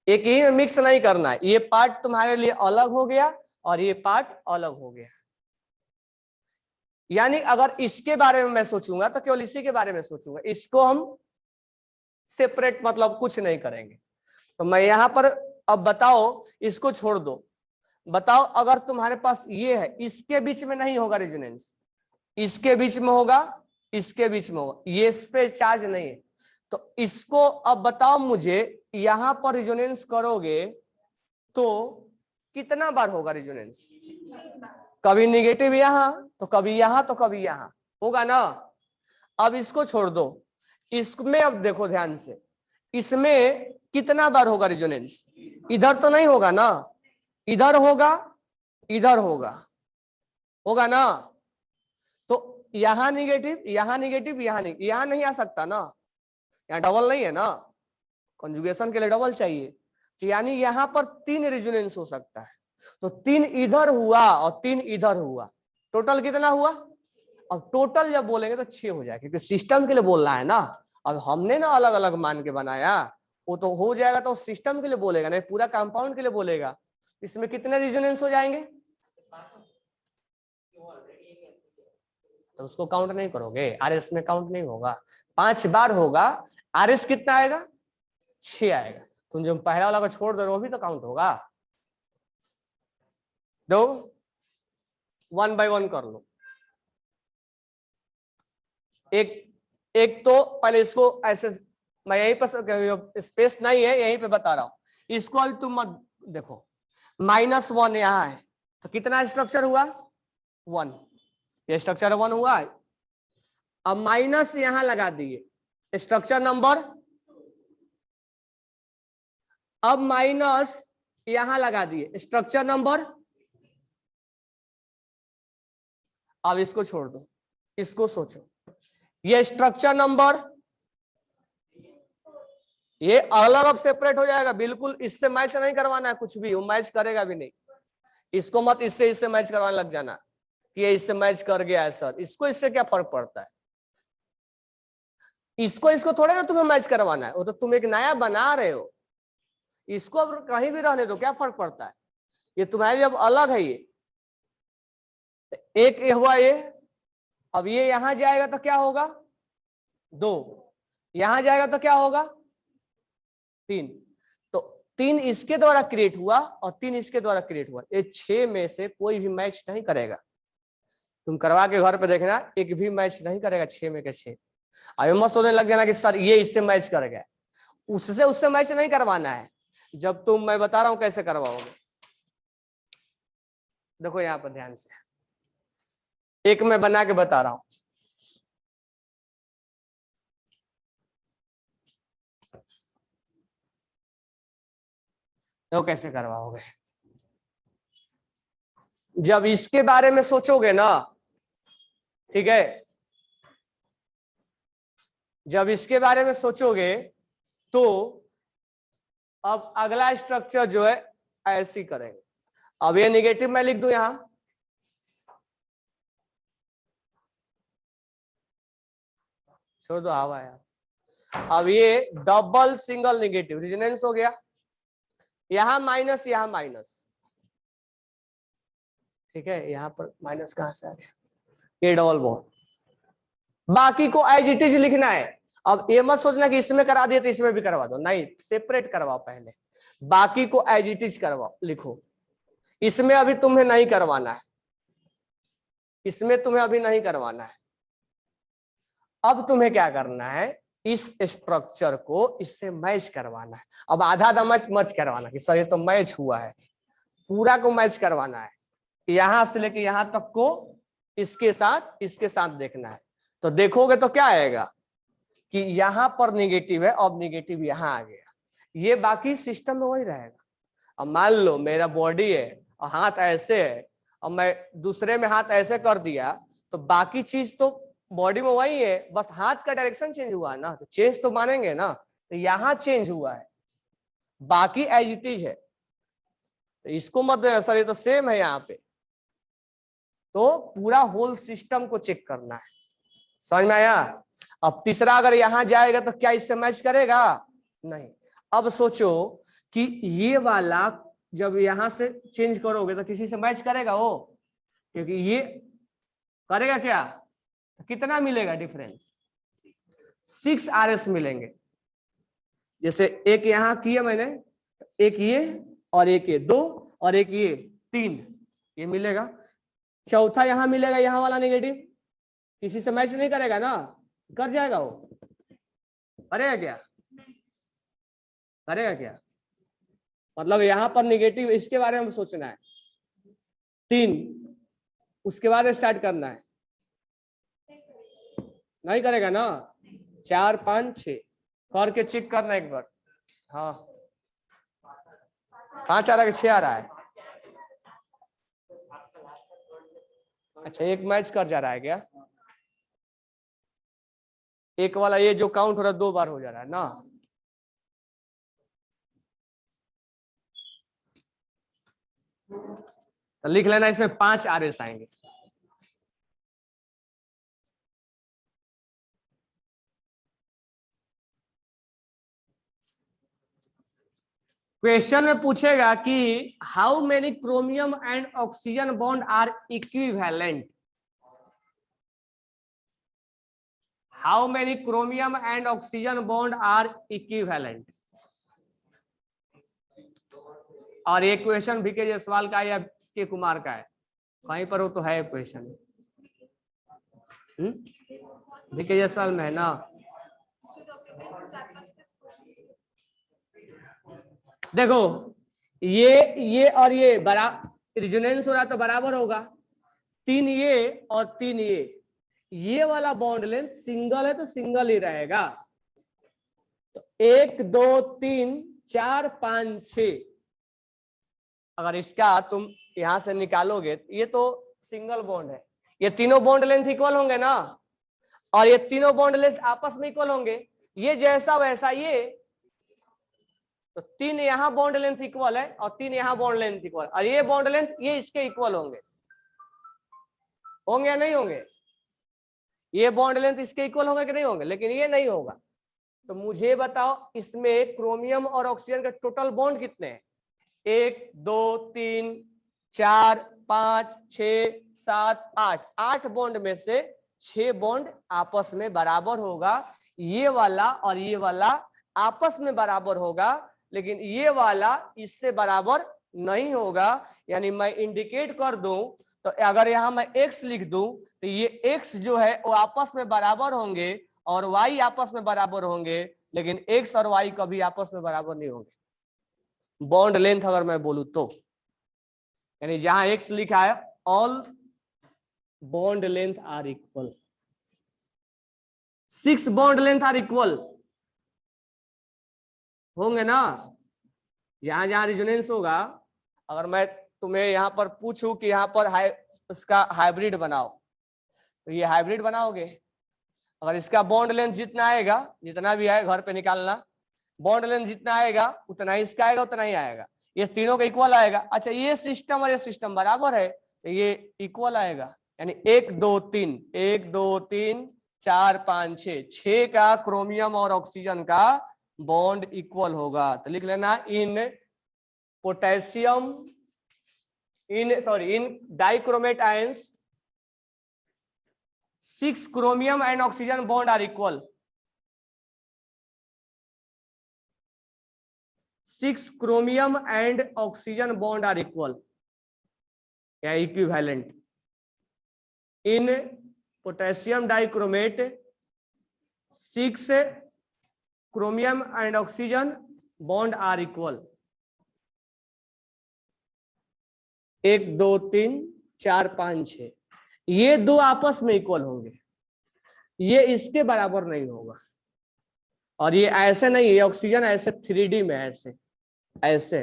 एक ही में मिक्स नहीं करना है। ये पार्ट तुम्हारे लिए अलग हो गया और ये पार्ट अलग हो गया। यानी अगर इसके बारे में मैं सोचूंगा तो केवल इसी के बारे में सोचूंगा, इसको हम सेपरेट मतलब कुछ नहीं करेंगे। तो मैं यहां पर, अब बताओ, इसको छोड़ दो, बताओ अगर तुम्हारे पास ये है, इसके बीच में नहीं होगा रेजोनेंस, इसके बीच में होगा, इसके बीच में होगा, ये इस पे चार्ज नहीं है, तो इसको अब बताओ मुझे, यहां पर रेजोनेंस करोगे तो कितना बार होगा रेजोनेंस? कभी निगेटिव यहां तो कभी यहां तो कभी यहां, होगा ना। अब इसको छोड़ दो, इसमें अब देखो ध्यान से, इसमें कितना बार होगा रेजोनेंस? इधर तो नहीं होगा ना, इधर होगा, इधर होगा, होगा ना। तो यहां निगेटिव, यहां निगेटिव, यहां नहीं आ सकता ना, यहाँ डबल नहीं है ना, कंजुगेशन के लिए डबल चाहिए। तो यानी यहां पर 3 रेजोनेंस हो सकता है। तो 3 इधर हुआ और 3 इधर हुआ, टोटल कितना हुआ? अब टोटल जब बोलेंगे तो 6 हो जाएगा, क्योंकि सिस्टम के लिए बोलना है ना। अब हमने ना अलग अलग मान के बनाया, वो तो हो जाएगा, तो सिस्टम के लिए बोलेगा नहीं, पूरा कंपाउंड के लिए बोलेगा। इसमें कितने रेजोनेंस हो जाएंगे? तो उसको काउंट नहीं करोगे, RS में काउंट नहीं होगा, 5 बार होगा, RS कितना आएगा? 6 आएगा। तुम जो पहला वाला को छोड़ दो वो भी तो काउंट होगा। दो 1 बाय 1 कर लो। एक एक तो पहले इसको ऐसे, मैं यहीं पर, स्पेस नहीं है यहीं पे बता रहा हूं, इसको अभी तुम मत देखो। -1 यहाँ है, तो कितना स्ट्रक्चर हुआ? 1, ये स्ट्रक्चर 1 हुआ। अब माइनस यहां लगा दिए, स्ट्रक्चर नंबर, अब माइनस यहां लगा दिए, स्ट्रक्चर नंबर। अब इसको छोड़ दो, इसको सोचो, ये स्ट्रक्चर नंबर, ये अलग अब सेपरेट हो जाएगा बिल्कुल, इससे मैच नहीं करवाना है कुछ भी, वो मैच करेगा भी नहीं। इसको मत इससे मैच करवाने लग जाना कि ये इससे मैच कर गया है सर, इसको इससे क्या फर्क पड़ता है? इसको थोड़े ना तुम्हें मैच करवाना है, वो तो तुम एक नया बना रहे हो, इसको अब कहीं भी रहने दो, क्या फर्क पड़ता है? ये तुम्हारे लिए अब अलग है। ये एक ये हुआ ये, अब ये यहां जाएगा तो क्या होगा? 2, यहां जाएगा तो क्या होगा? 3। तो 3 इसके द्वारा क्रिएट हुआ और 3 इसके द्वारा क्रिएट हुआ, ये 6 में से कोई भी मैच नहीं करेगा। तुम करवा के घर पे देखना, एक भी मैच नहीं करेगा 6 में के 6। अभी मत सोचने लग जाना कि सर ये इससे मैच कर गया, उससे मैच नहीं करवाना है। जब तुम, मैं बता रहा हूं कैसे करवाओगे, देखो यहां पर ध्यान से, एक मैं बना के बता रहा हूं। देखो कैसे करवाओगे। जब इसके बारे में सोचोगे ना, ठीक है, जब इसके बारे में सोचोगे तो अब अगला स्ट्रक्चर जो है ऐसे ही करेंगे। अब ये निगेटिव मैं लिख दूं यहां, छोड़ दो हवा यार। अब ये डबल सिंगल नेगेटिव रेजोनेंस हो गया, यहां माइनस यहां माइनस, ठीक है, यहां पर माइनस कहां से आ गया, ये डबल बॉन्ड। बाकी को एज इट इज लिखना है। अब ये मत सोचना कि इसमें करा दिया तो इसमें भी करवा दो, नहीं, सेपरेट करवाओ पहले, बाकी को एज इट इज करवाओ, लिखो। इसमें अभी तुम्हें नहीं करवाना है, इसमें तुम्हें अभी नहीं करवाना है। अब तुम्हें क्या करना है, इस स्ट्रक्चर को इससे मैच करवाना है। अब आधा आधा मैच मत करवाना कि सर ये तो मैच हुआ है, पूरा को मैच करवाना है, यहां से लेके यहां तक को इसके साथ देखना है। तो देखोगे तो क्या आएगा कि यहां पर नेगेटिव है, अब नेगेटिव यहां आ गया, ये बाकी सिस्टम में वही रहेगा। अब मान लो मेरा बॉडी है और हाथ ऐसे है, और मैं दूसरे में हाथ ऐसे कर दिया, तो बाकी चीज तो बॉडी में वही है, बस हाथ का डायरेक्शन चेंज हुआ है ना, तो चेंज तो मानेंगे ना। तो यहाँ चेंज हुआ है, बाकी एज इट इज है, तो इसको मत सर ये तो सेम है यहाँ पे। तो पूरा होल सिस्टम को चेक करना है, समझ में आया। अब तीसरा अगर यहाँ जाएगा तो क्या इससे मैच करेगा, नहीं। अब सोचो कि ये वाला जब यहां से चेंज करोगे तो किसी से मैच करेगा वो, क्योंकि ये करेगा क्या, कितना मिलेगा डिफरेंस, 6 RS मिलेंगे। जैसे एक यहां किया मैंने, एक ये और एक ये 2 और एक ये 3, ये मिलेगा। चौथा यहां मिलेगा, यहां वाला नेगेटिव, किसी से मैच नहीं करेगा ना, कर जाएगा वो, करेगा क्या, करेगा क्या, मतलब यहां पर नेगेटिव, इसके बारे में सोचना है। 3 उसके बाद स्टार्ट करना है, नहीं करेगा ना। 4 5 6 करके चेक करना एक बार। हाँ 5 आ रहा है कि 6 आ रहा है, अच्छा एक मैच कर जा रहा है क्या, एक वाला ये जो काउंट हो रहा है 2 बार हो जा रहा है ना। तो लिख लेना इसमें 5 RS आएंगे। क्वेश्चन में पूछेगा कि how many chromium and oxygen bond are equivalent, how many chromium and oxygen bond are equivalent. और ये क्वेश्चन VK जायसवाल का या के कुमार का है, कहीं पर हो तो है क्वेश्चन, VK जायसवाल में है ना। देखो ये और ये बराबर रिजोनेंस हो रहा तो बराबर होगा, 3 ये और 3 ये वाला बॉन्ड लेंथ सिंगल है तो सिंगल ही रहेगा। तो 1 2 3 4 5 6, अगर इसका तुम यहां से निकालोगे, ये तो सिंगल बॉन्ड है, ये तीनों बॉन्ड लेंथ इक्वल होंगे ना, और ये तीनों बॉन्ड लेंथ आपस में इक्वल होंगे, ये जैसा वैसा ये, तो 3 यहां बॉन्ड लेंथ इक्वल है और 3 यहां बॉन्ड लेंथ इक्वल, और ये बॉन्ड लेंथ ये इसके इक्वल होंगे, होंगे या नहीं होंगे, ये बॉन्ड लेंथ इसके इक्वल होंगे कि नहीं होंगे, लेकिन ये नहीं होगा। तो मुझे बताओ इसमें क्रोमियम और ऑक्सीजन के टोटल बॉन्ड कितने हैं, 1 2 3 4 5 6 7 8, 8 बॉन्ड में से 6 बॉन्ड आपस में बराबर होगा, ये वाला और ये वाला आपस में बराबर होगा, लेकिन ये वाला इससे बराबर नहीं होगा। यानी मैं इंडिकेट कर दूं तो अगर यहां मैं x लिख दूं तो ये x जो है वो आपस में बराबर होंगे और y आपस में बराबर होंगे, लेकिन x और y कभी आपस में बराबर नहीं होंगे, बॉन्ड लेंथ अगर मैं बोलूं तो। यानी जहां x लिखा है all bond length are equal, 6 bond length are equal होंगे ना। जहां जहां रिजोनेंस होगा, अगर मैं तुम्हें यहां पर पूछूं कि यहां पर उसका हाइब्रिड बनाओ, तो ये हाइब्रिड बनाओगे, अगर इसका बॉन्ड लेंथ जितना आएगा, जितना भी आए घर पे निकालना, बॉन्ड लेंथ जितना आएगा उतना ही इसका आएगा, उतना ही आएगा, ये तीनों का इक्वल आएगा। अच्छा ये सिस्टम और ये सिस्टम बराबर है तो ये इक्वल आएगा, यानी 1 2 3 1 2 3 4 5 6, 6 का क्रोमियम और ऑक्सीजन का बॉन्ड इक्वल होगा। तो लिख लेना इन पोटेशियम इन dichromate ions 6 chromium and oxygen bond are equal. 6 chromium and oxygen bond are equal या equivalent. In potassium dichromate 6 chromium and oxygen bond are equal. 1 2 3 4 5 6 ये दो आपस में इक्वल होंगे, ये इसके बराबर नहीं होगा। और ये ऐसे नहीं, ये ऑक्सीजन ऐसे 3D में ऐसे ऐसे,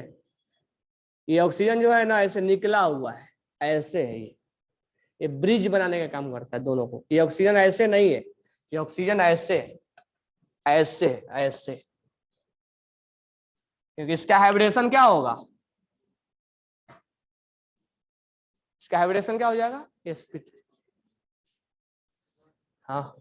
ये ऑक्सीजन जो है ना ऐसे निकला हुआ है, ऐसे है ये ब्रिज बनाने का काम करता है दोनों को। ये ऑक्सीजन ऐसे नहीं है, ये ऑक्सीजन ऐसे ऐसे ऐसे, क्योंकि इसका हाइब्रिडेशन क्या होगा, इसका हाइब्रिडेशन क्या हो जाएगा sp3। हाँ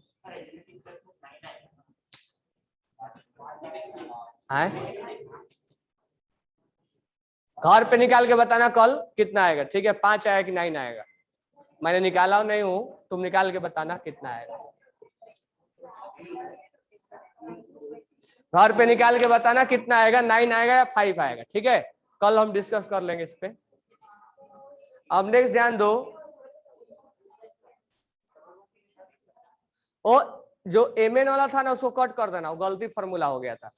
घर पे निकाल के बताना कल कितना आएगा, ठीक है? 5 आएगा कि 9 आएगा? मैंने निकाला नहीं हूं, तुम निकाल के बताना कितना आएगा। घर पे निकाल के बताना कितना आएगा, 9 आएगा या 5 आएगा, ठीक है? कल हम डिस्कस कर लेंगे इस पे। अब नेक्स्ट ध्यान दो, ओ जो Mn वाला था ना उसको कट कर देना, वो गलती फार्मूला हो गया था।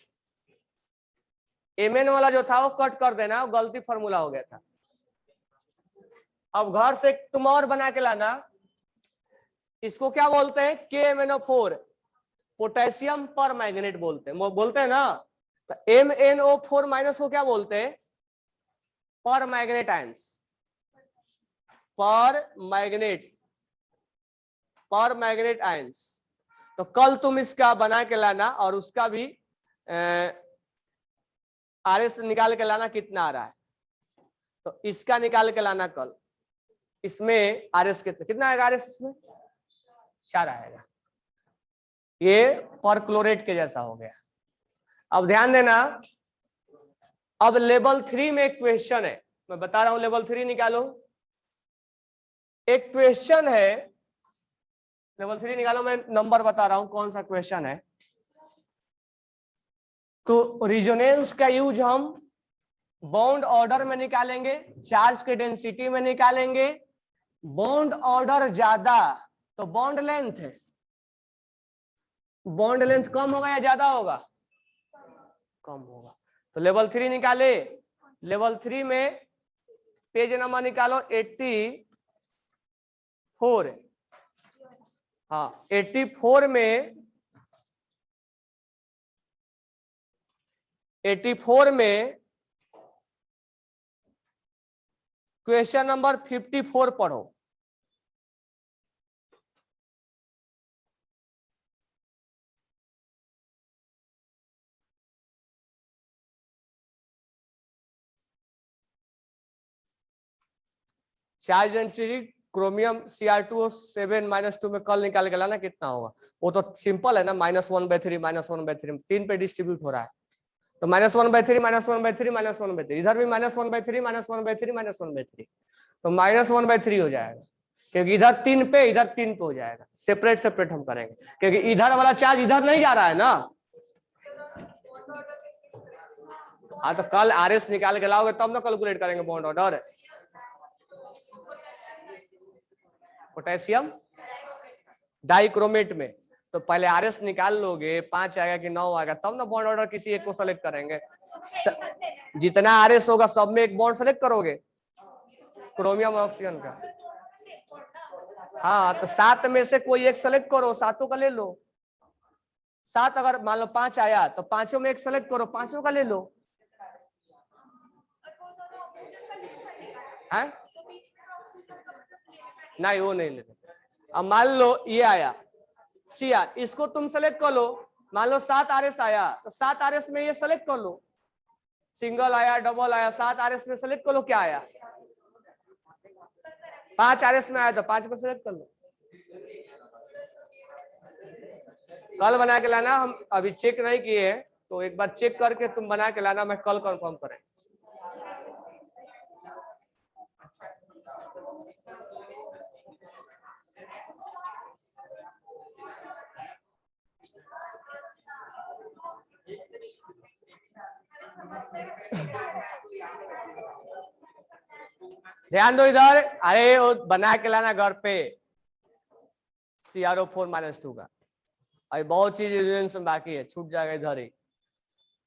Mn वाला जो था वो कट कर देना, वो गलती फार्मूला हो गया था। अब घर से तुम और बना के लाना, इसको क्या बोलते हैं, KMnO4 पोटेशियम पर मैग्नेट बोलते हैं ना। तो MnO4 माइनस को क्या बोलते हैं, पर मैग्नेट आयंस, पर मैग्नेट आयंस। तो कल तुम इसका बना के लाना और उसका भी RS निकाल के लाना कितना आ रहा है। तो इसका निकाल के लाना कल, इसमें RS कितना आएगा, RS इसमें 4 आएगा। ये पर क्लोरेट के जैसा हो गया। अब ध्यान देना, अब लेवल 3 में एक क्वेश्चन है, मैं बता रहा हूं, लेवल 3 निकालो। एक क्वेश्चन है लेवल 3 निकालो, मैं नंबर बता रहा हूं कौन सा क्वेश्चन है। तो रेजोनेंस का यूज हम बॉन्ड ऑर्डर में निकालेंगे, चार्ज के डेंसिटी में निकालेंगे। बॉन्ड ऑर्डर ज्यादा तो बॉन्ड लेंथ है, बॉन्ड लेंथ कम होगा या ज्यादा होगा, कम होगा। तो लेवल 3 निकाले, लेवल 3 में पेज नंबर निकालो 84। हाँ 84 में क्वेश्चन नंबर 54 पढ़ो। चार्ज डेंसिटी क्रोमियम Cr2O7 -2 में कल निकाल के लाना कितना होगा। वो तो सिंपल है ना, -1/3 -1/3 3 पे डिस्ट्रीब्यूट हो रहा है। तो -1/3 -1/3 -1/3, इधर भी -1/3 -1/3 -1/3, तो -1/3 हो जाएगा, क्योंकि इधर 3 पे इधर 3 पे हो जाएगा। सेपरेट हम करेंगे, क्योंकि इधर वाला चार्ज इधर नहीं जा रहा है ना। हाँ तो कल RS निकाल के लाओगे तब ना कैलकुलेट करेंगे बॉन्ड ऑर्डर। पोटेशियम डाइक्रोमेट में तो पहले RS निकाल लोगे, 5 आएगा कि 9 आएगा, तब ना बॉन्ड ऑर्डर किसी एक को सेलेक्ट करेंगे। जितना RS होगा सब में एक बॉन्ड सेलेक्ट करोगे क्रोमियम ऑक्सीजन का। हाँ तो 7 में से कोई एक सेलेक्ट करो, 7 का ले लो। 7 अगर मान लो 5 आया तो 5 में एक सेलेक्ट करो, 5 का ले लो। है नहीं, वो नहीं लेते। अब मान लो ये आया Cr, इसको तुम सेलेक्ट कर लो। मान लो 7 RS आया तो 7 RS में ये सेलेक्ट कर लो, सिंगल आया डबल आया, 7 RS में सेलेक्ट कर लो क्या आया। 5 RS में आया तो 5 में सेलेक्ट कर लो। कल बना के लाना, हम अभी चेक नहीं किए हैं, तो एक बार चेक करके तुम बना के लाना, मैं कल कंफर्म करें। ध्यान दो इधर, अरे वो बना के लाना घर पे CrO4-2 का। अभी बहुत चीज में बाकी है, छूट जाएगा इधर ही।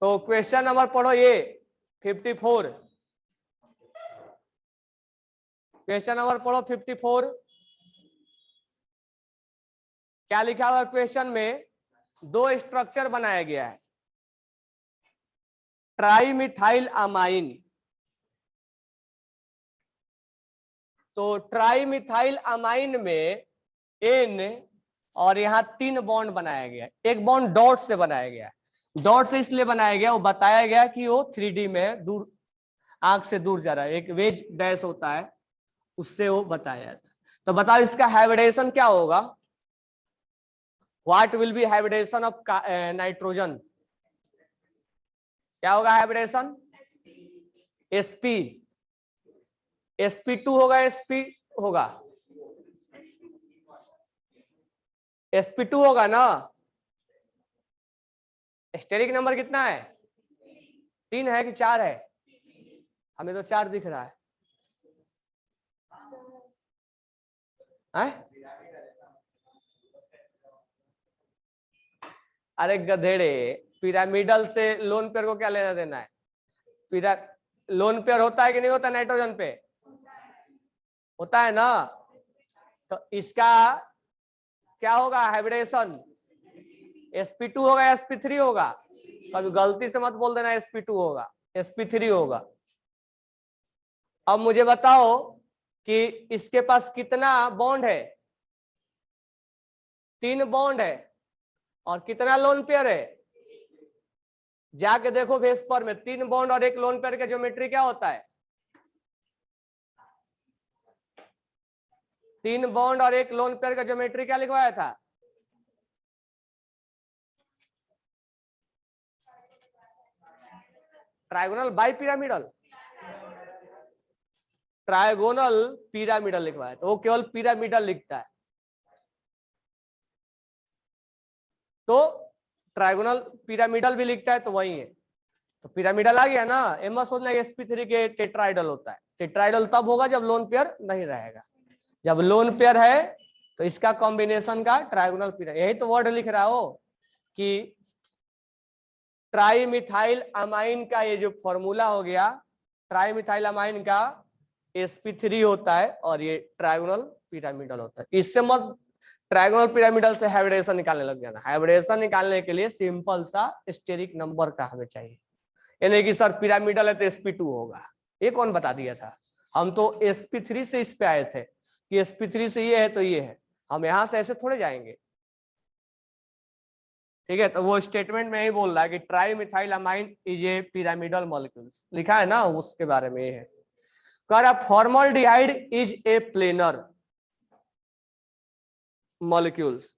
तो क्वेश्चन नंबर पढ़ो ये 54। क्वेश्चन नंबर पढ़ो 54। क्या लिखा हुआ क्वेश्चन में? दो स्ट्रक्चर बनाया गया है, ट्राइमिथाइल अमाइन। तो ट्राइमिथाइल अमाइन में N और यहाँ 3 बॉन्ड बनाया गया है। एक बॉन्ड डॉट से बनाया गया है। डॉट से इसलिए बनाया गया, वो बताया गया कि वो 3D में है, दूर, आंख से दूर जा रहा है, एक वेज डैश होता है, उससे वो बताया जाता है। तो बताओ इसका हाइब्रिडेशन क्या होगा? What will be hybridization of nitrogen? क्या होगा हाइब्रिडेशन? sp, sp2 होगा, sp होगा, sp2 होगा ना। स्टेरिक नंबर कितना है? 3 है कि 4 है? हमें तो 4 दिख रहा है। अरे गधेड़े, पिरामिडल से लोन पेयर को क्या लेना देना है? लोन पेयर होता है कि नहीं होता नाइट्रोजन पे? होता है ना। तो इसका क्या होगा हाइब्रिडेशन? sp2 होगा, sp3 होगा? कभी गलती से मत बोल देना sp2 होगा, sp3 होगा। अब मुझे बताओ कि इसके पास कितना बॉन्ड है? 3 बॉन्ड है, और कितना लोन पेयर है? जाके देखो वेस्पर में 3 बॉन्ड और 1 लोन पेयर का ज्योमेट्री क्या होता है? 3 बॉन्ड और 1 लोन पेयर का ज्योमेट्री क्या लिखवाया था? Trigonal bi pyramidal, trigonal pyramidal लिखवाया, तो वो केवल पिरामिडल लिखता है। तो ट्राइगोनल पिरामिडल भी लिखता है, तो वही है। तो पिरामिडल आ गया ना। एम सोचना sp3 के टेट्राइडल होता है। टेट्राइडल तब होगा जब लोन पेयर नहीं रहेगा, जब लोन पेयर है तो इसका कॉम्बिनेशन का ट्राइगोनल पिरामिड। यही तो वर्ड लिख रहा हो कि ट्राइमिथाइल अमाइन का ये जो फॉर्मूला हो गया, ट्राइमिथाइल अमाइन का sp3 होता है और ये ट्राइगोनल पिरामिडल होता है। इससे मत ट्राइगोनल पिरामिडल से हाइब्रिडेशन निकालने लग जाना। हाइब्रिडेशन निकालने के लिए सिंपल सा स्टेरिक नंबर का हमें चाहिए, यानी कि सर पिरामिडल है तो sp2 होगा। ये कौन बता दिया था? हम तो sp3 से इस पे आए थे कि sp3 से ये है तो ये है, हम यहां से ऐसे थोड़े जाएंगे। ठीक है, तो वो स्टेटमेंट में ही बोल रहा है कि trimethyl amine is a pyramidal molecules, लिखा है ना, उसके बारे में ये है। कह formaldehyde is a planar molecules,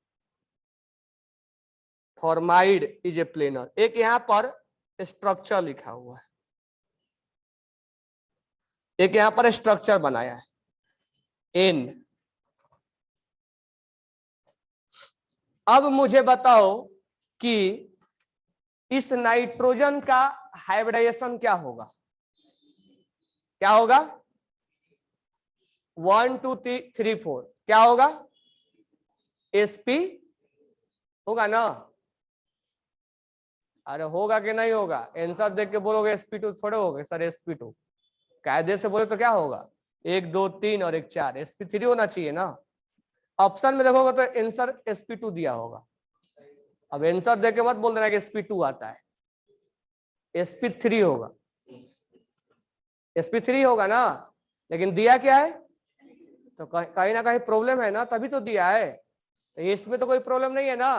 formamide is a planar. एक यहां पर स्ट्रक्चर लिखा हुआ है, एक यहां पर स्ट्रक्चर बनाया है N। अब मुझे बताओ कि इस नाइट्रोजन का हाइब्रिडेशन क्या होगा? क्या होगा? 1 2 3 4 क्या होगा? sp होगा ना? अरे होगा कि नहीं होगा? आंसर देख के बोलोगे sp2 थोड़े होगा सर। sp2 कायदे से बोले तो क्या होगा? 1 2 3 और 1 4, sp3 होना चाहिए ना। ऑप्शन में देखोगे तो आंसर sp2 दिया होगा। अब आंसर देख के मत बोल देना कि sp2 आता है, sp3 होगा। sp3 होगा ना, लेकिन दिया क्या है? तो कहीं ना कहीं प्रॉब्लम है ना, तभी तो दिया है। तो इसमें तो कोई प्रॉब्लम नहीं है ना।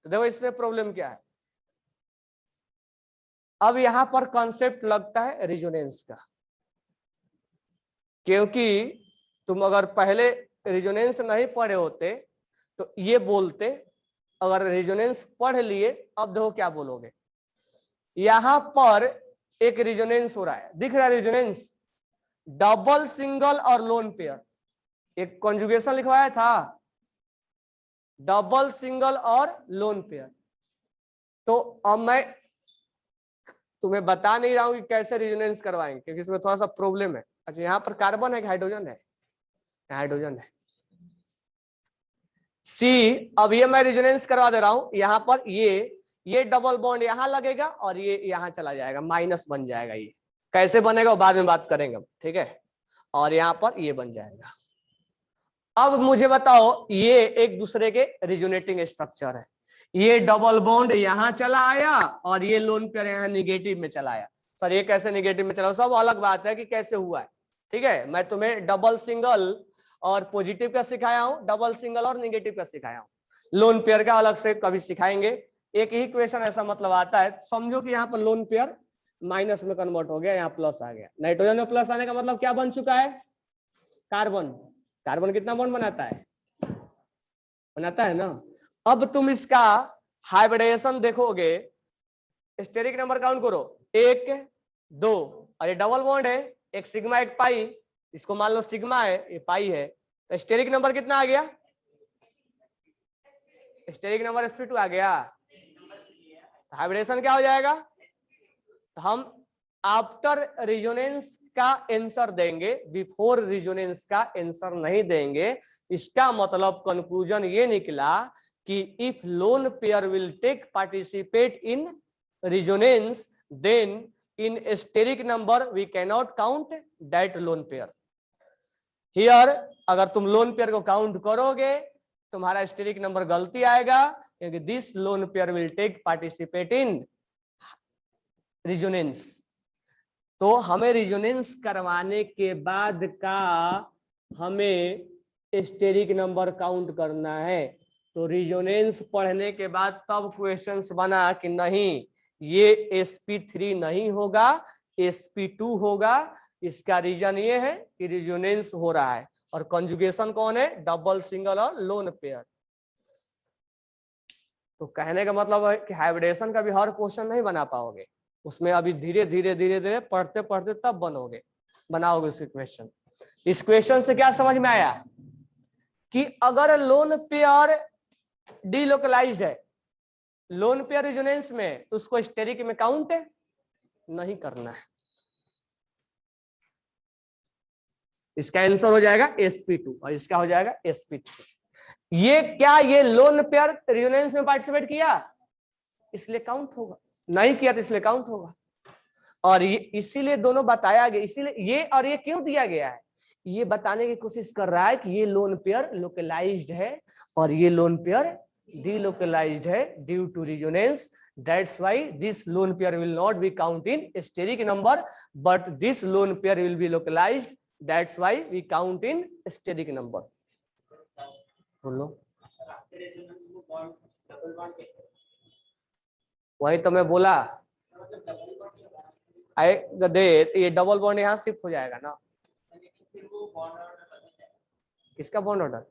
तो देखो इसमें प्रॉब्लम क्या है। अब यहां पर कॉन्सेप्ट लगता है रिजोनेंस का, क्योंकि तुम अगर पहले रिजोनेंस नहीं पढ़े होते तो ये बोलते अगर रेजोनेंस पढ़ लिए, अब देखो क्या बोलोगे। यहां पर एक रेजोनेंस हो रहा है, दिख रहा है रेजोनेंस, डबल सिंगल और लोन पेयर। एक कॉन्जुगेशन लिखवाया था, डबल सिंगल और लोन पेयर। तो अब मैं तुम्हें बता नहीं रहा हूं कि कैसे रेजोनेंस करवाएंगे, क्योंकि इसमें थोड़ा सा प्रॉब्लम है। अच्छा, यहाँ पर कार्बन है कि हाइड्रोजन है? हाइड्रोजन है। सी, अब ये मैं रेजोनेंस करवा दे रहा हूं। यहाँ पर ये डबल बॉन्ड यहाँ लगेगा और ये यहाँ चला जाएगा, माइनस बन जाएगा। ये कैसे बनेगा वो बाद में बात करेंगे, ठीक है। और यहाँ पर ये बन जाएगा। अब मुझे बताओ, ये एक दूसरे के रिजोनेटिंग स्ट्रक्चर है। ये डबल बॉन्ड यहाँ चला आया और ये लोन पेयर यहाँ निगेटिव में चला आया। सर ये कैसे निगेटिव में चला, सब अलग बात है कि कैसे हुआ है, ठीक है। मैं तुम्हें डबल सिंगल और पॉजिटिव का सिखाया हूँ, डबल सिंगल और निगेटिव का सिखाया हूँ। लोन पेयर का अलग से कभी सिखाएंगे। एक ही क्वेश्चन ऐसा मतलब आता है, समझो कि यहाँ पर लोन पेयर माइनस में कन्वर्ट हो गया, यहाँ प्लस आ गया। नाइट्रोजन में प्लस आने का मतलब क्या बन चुका है? कार्बन। कार्बन कितना बॉन्ड बनाता है? बनाता है ना। अब तुम इसका हाइब्रिडेशन देखोगे, स्टेरिक नंबर काउंट करो, 1 2, और ये डबल बॉन्ड है, एक सिग्मा एक पाई, इसको मान लो सिग्मा है, ये पाई है, तो स्टेरिक नंबर कितना आ गया? स्टेरिक नंबर sp2 आ गया। तो हाइब्रिडेशन क्या हो जाएगा? तो हम आफ्टर रिजोनेंस का आंसर देंगे, बिफोर रिजोनेंस का आंसर नहीं देंगे। इसका मतलब कंक्लूजन ये निकला कि if lone pair will take participate in resonance, then in steric number we can not count that lone pair. Here अगर तुम लोन पेयर को काउंट करोगे, तुम्हारा स्टेरिक नंबर गलती आएगा, क्योंकि this lone pair will take participate in resonance. तो हमें रिजोनेंस करवाने के बाद का हमें स्टेरिक नंबर काउंट करना है। तो रिजोनेंस पढ़ने के बाद तब क्वेश्चंस बना कि नहीं, ये sp3 नहीं होगा, sp2 होगा। इसका रीजन ये है कि रिजोनेंस हो रहा है, और कंजुगेशन कौन है? डबल सिंगल और लोन पेयर। तो कहने का मतलब है कि हाइब्रिडेशन का भी हर क्वेश्चन नहीं बना पाओगे, उसमें अभी धीरे धीरे धीरे धीरे पढ़ते पढ़ते तब बनाओगे उसके क्वेश्चन। इस क्वेश्चन से क्या समझ में आया कि अगर लोन पेयर डीलोकलाइज्ड है, लोन पेयर रेजोनेंस में, तो उसको स्टेरिक में काउंट नहीं करना है। इसका आंसर हो जाएगा sp2 और इसका हो जाएगा sp3। ये क्या, ये लोन पेयर रेजोनेंस में पार्टिसिपेट किया इसलिए काउंट होगा, नहीं किया तो इसलिए काउंट होगा। और ये इसीलिए दोनों बताया गया, इसीलिए ये और ये क्यों दिया गया है, ये बताने की कोशिश कर रहा है कि ये लोन पेयर लोकलाइज्ड है और ये लोन पेयर delocalized है due to resonance. That's why this lone pair will not be counted in steric number, but this lone pair will be localized. That's why we count in steric number. बोलो, वही तो मैं बोला, आए गधे, ये double bond यहाँ shift हो जाएगा ना। किसका बॉन्ड ऑर्डर?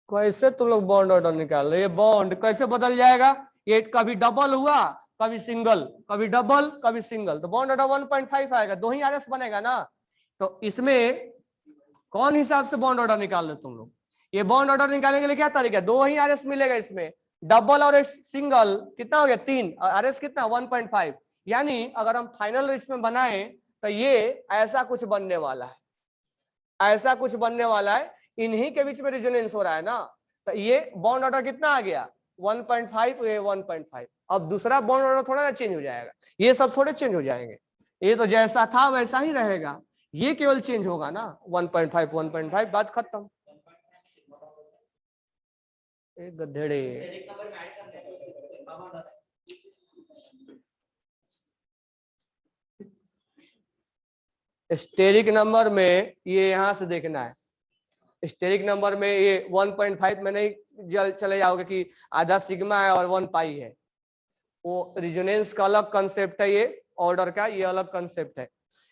कैसे तुम लोग बॉन्ड ऑर्डर निकाल रहे? ये बॉन्ड कैसे बदल जाएगा? ये कभी डबल हुआ, कभी सिंगल, कभी डबल, कभी सिंगल, तो बॉन्ड ऑर्डर 1.5 आएगा, 2 ही आरएस बनेगा ना। तो इसमें कौन हिसाब से बॉन्ड ऑर्डर निकाल रहे तुम लोग? ये बॉन्ड ऑर्डर निकालने के लिए क्या तरीका है? 2 ही आरएस मिलेगा इसमें, डबल और सिंगल कितना हो गया? 3, आरएस कितना? 1.5। यानी अगर हम फाइनल इसमें बनाए तो ये ऐसा कुछ बनने वाला है, ऐसा कुछ बनने वाला है। इन्हीं के बीच में रेजोनेंस हो रहा है ना, तो ये बॉन्ड ऑर्डर कितना आ गया? 1.5, ये 1.5। अब दूसरा बॉन्ड ऑर्डर थोड़ा ना चेंज हो जाएगा, ये सब थोड़े चेंज हो जाएंगे, ये तो जैसा था वैसा ही रहेगा, ये केवल चेंज होगा ना। 1.5 1.5, बात खत्म। एक गधेड़े, स्टेरिक नंबर में ये यहां से देखना है, स्टेरिक नंबर में ये 1.5 में नहीं चले जाओगे कि आधा सिग्मा है और 1 पाई है, वो रिजोनेंस का अलग कंसेप्ट है, ये ऑर्डर का ये अलग कंसेप्ट है।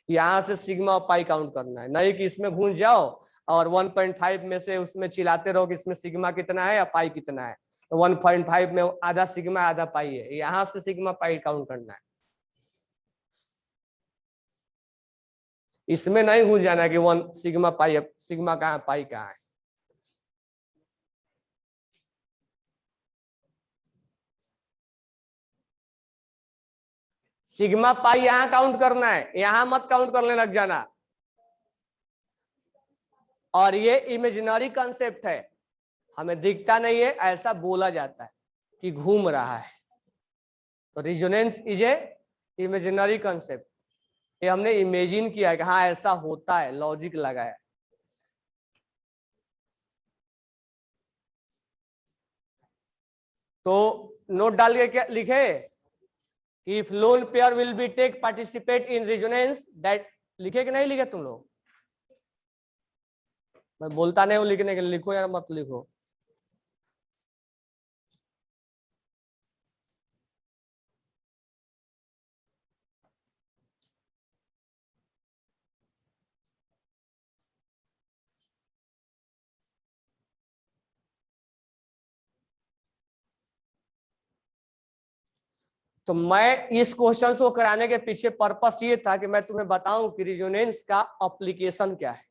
यहाँ से सिग्मा और पाई काउंट करना है, नहीं कि इसमें घुस जाओ और 1.5 में से उसमें चिल्लाते रहो कि इसमें सिग्मा कितना है या पाई कितना है। तो 1.5 में आधा सिग्मा आधा पाई है, यहाँ से सिग्मा पाई काउंट करना है। इसमें नहीं घुस जाना कि 1 सिग्मा पाई, सिग्मा कहाँ पाई कहाँ है। सिग्मा पाई यहाँ काउंट करना है, यहाँ मत काउंट करने लग जाना। और ये इमेजिनरी कंसेप्ट है, हमें दिखता नहीं है, ऐसा बोला जाता है कि घूम रहा है। तो resonance is a imaginary concept, ये हमने इमेजिन किया है कि हाँ ऐसा होता है, लॉजिक लगाया। तो नोट डाल के क्या लिखे, if lone pair will be take participate in resonance that, लिखे कि नहीं लिखे तुम लोग? मैं बोलता नहीं हूँ लिखने के लिए, लिखो या मत लिखो। तो मैं इस क्वेश्चन को कराने के पीछे पर्पस ये था कि मैं तुम्हें बताऊं कि रिजोनेंस का एप्लीकेशन क्या है।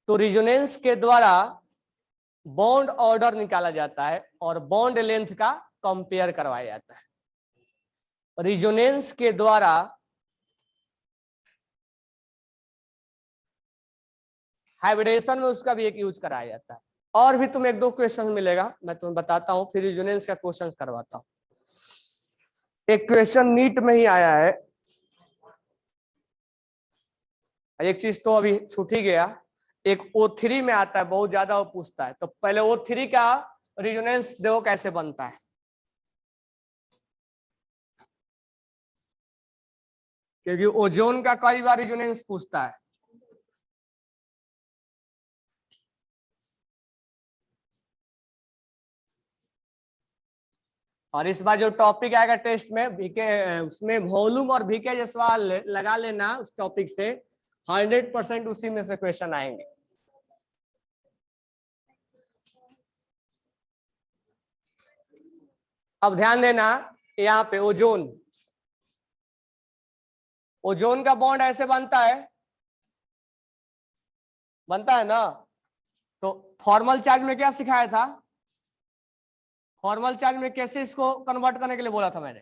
तो रिजोनेंस के द्वारा बॉन्ड ऑर्डर निकाला जाता है और बॉन्ड लेंथ का कंपेयर करवाया जाता है। रिजोनेंस के द्वारा हाइब्रिडेशन में उसका भी एक यूज कराया जाता है। और भी तुम्हें 1-2 क्वेश्चन मिलेगा, मैं तुम्हें बताता हूं, फिर रिजोनेंस का क्वेश्चन करवाता हूं। एक क्वेश्चन नीट में ही आया है, एक चीज तो अभी छूट ही गया, एक O3 में आता है, बहुत ज्यादा वो पूछता है। तो पहले O3 का रिजोनेंस देखो कैसे बनता है, क्योंकि ओजोन का कई बार रिजोनेंस पूछता है। और इस बार जो टॉपिक आएगा टेस्ट में VK, उसमें वॉल्यूम और VK जैसा सवाल लगा लेना उस टॉपिक से, 100% उसी में से क्वेश्चन आएंगे। अब ध्यान देना, यहाँ पे ओजोन, ओजोन का बॉन्ड ऐसे बनता है ना। तो फॉर्मल चार्ज में क्या सिखाया था, फॉर्मल चार्ज में कैसे इसको कन्वर्ट करने के लिए बोला था मैंने,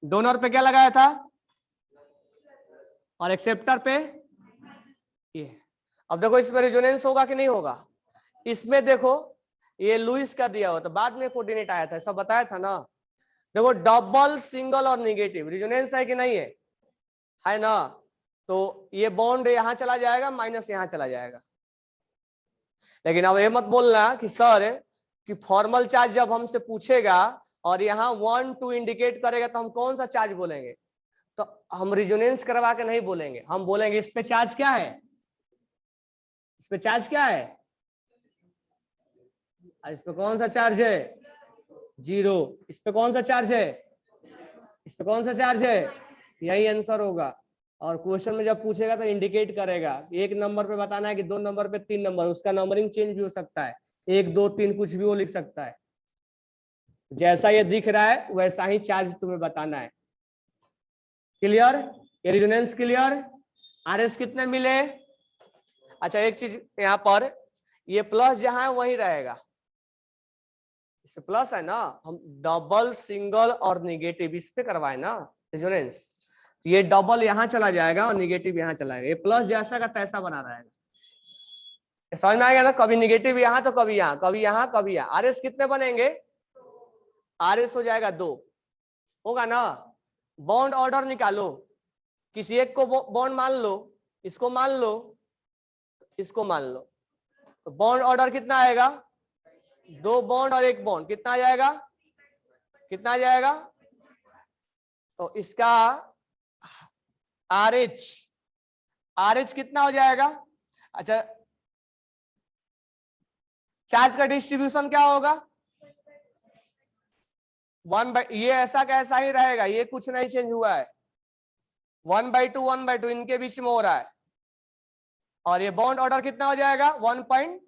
डोनर पे क्या लगाया था और एक्सेप्टर पे ये। अब देखो इसमें रेजोनेंस होगा कि नहीं होगा, इसमें देखो ये लुइस का दिया हुआ था, बाद में कोऑर्डिनेट आया था, सब बताया था ना। देखो डबल सिंगल और नेगेटिव रेजोनेंस है कि नहीं है ना। तो ये बॉन्ड यहाँ चला जाएगा, माइनस यहाँ चला जाएगा। लेकिन अब ये मत बोलना कि सर कि फॉर्मल चार्ज जब हमसे पूछेगा और यहाँ 1 2 इंडिकेट करेगा तो हम कौन सा चार्ज बोलेंगे। तो हम रिजोनेंस करवा के नहीं बोलेंगे, हम बोलेंगे इस पे चार्ज क्या है, इस पे चार्ज क्या है, इस पे कौन सा चार्ज है 0, इस पे कौन सा चार्ज है, इस पे कौन सा चार्ज है, यही आंसर होगा। और क्वेश्चन में जब पूछेगा तो इंडिकेट करेगा, 1 नंबर पे बताना है कि 2 नंबर पे 3 नंबर, उसका नंबरिंग चेंज भी हो सकता है, 1 2 3 कुछ भी वो लिख सकता है। जैसा ये दिख रहा है वैसा ही चार्ज तुम्हें बताना है। क्लियर, ये रेजोनेंस क्लियर। RS कितने मिले। अच्छा एक चीज यहाँ पर, ये प्लस जहां है वही रहेगा, इससे प्लस है ना, हम डबल सिंगल और निगेटिव इस पे करवाए ना रेजोनेंस, ये डबल यहाँ चला जाएगा और निगेटिव यहाँ चला जाएगा, ये प्लस जैसा का तैसा बना रहेगा। समझ में आ गया ना, कभी निगेटिव यहाँ तो कभी यहाँ, कभी यहाँ कभी यहाँ। RS कितने बनेंगे, RS हो जाएगा 2, होगा ना। बॉन्ड ऑर्डर निकालो, किसी एक को बॉन्ड मान लो, इसको मान लो, इसको मान लो, तो बॉन्ड ऑर्डर कितना आएगा, 2 बॉन्ड और 1 बॉन्ड, कितना आ जाएगा, कितना आ जाएगा। तो इसका RH कितना हो जाएगा। अच्छा चार्ज का डिस्ट्रीब्यूशन क्या होगा 1/, ये ऐसा कैसा ही रहेगा, ये कुछ नहीं चेंज हुआ है, 1/2 इनके बीच में हो रहा है, और ये बॉन्ड ऑर्डर कितना हो जाएगा 1.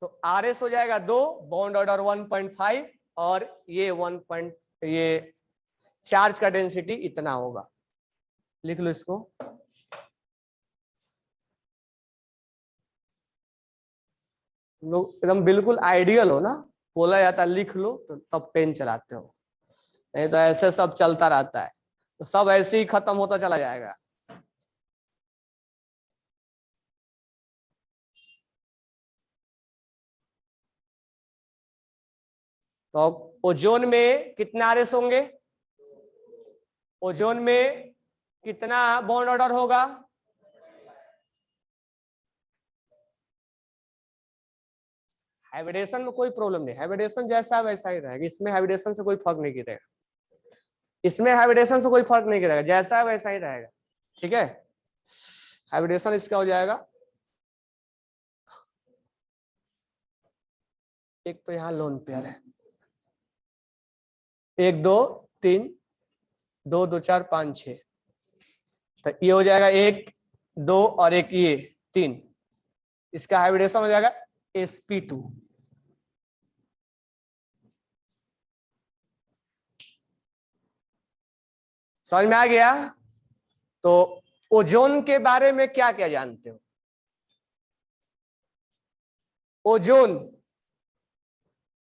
तो RS हो जाएगा 2, बॉन्ड ऑर्डर 1.5, और ये 1. ये चार्ज का डेंसिटी इतना होगा। लिख लो इसको। लोग एकदम बिल्कुल आइडियल हो ना, बोला जाता है लिख लो तो तब पेन चलाते हो, नहीं तो ऐसे सब चलता रहता है, तो सब ऐसे ही खत्म होता चला जाएगा। तो ओजोन में कितना आरएस होंगे, ओजोन में कितना बॉन्ड ऑर्डर होगा, हाइब्रिडेशन में कोई प्रॉब्लम नहीं, हाइब्रिडेशन जैसा वैसा ही रहेगा, इसमें हाइब्रिडेशन से कोई फर्क नहीं गिरेगा, इसमें हाइब्रिडेशन से कोई फर्क नहीं गिरेगा, जैसा वैसा ही रहेगा। ठीक है, हाइब्रिडेशन इसका हो जाएगा, एक तो यहाँ लोन पेयर है, 1 2 3 2 2 4 5 6, तो ये हो जाएगा 1 2 और एक ये 3, इसका हाइब्रिडेशन हो जाएगा sp2। समझ में आ गया? तो ओजोन के बारे में क्या क्या जानते हो? ओजोन,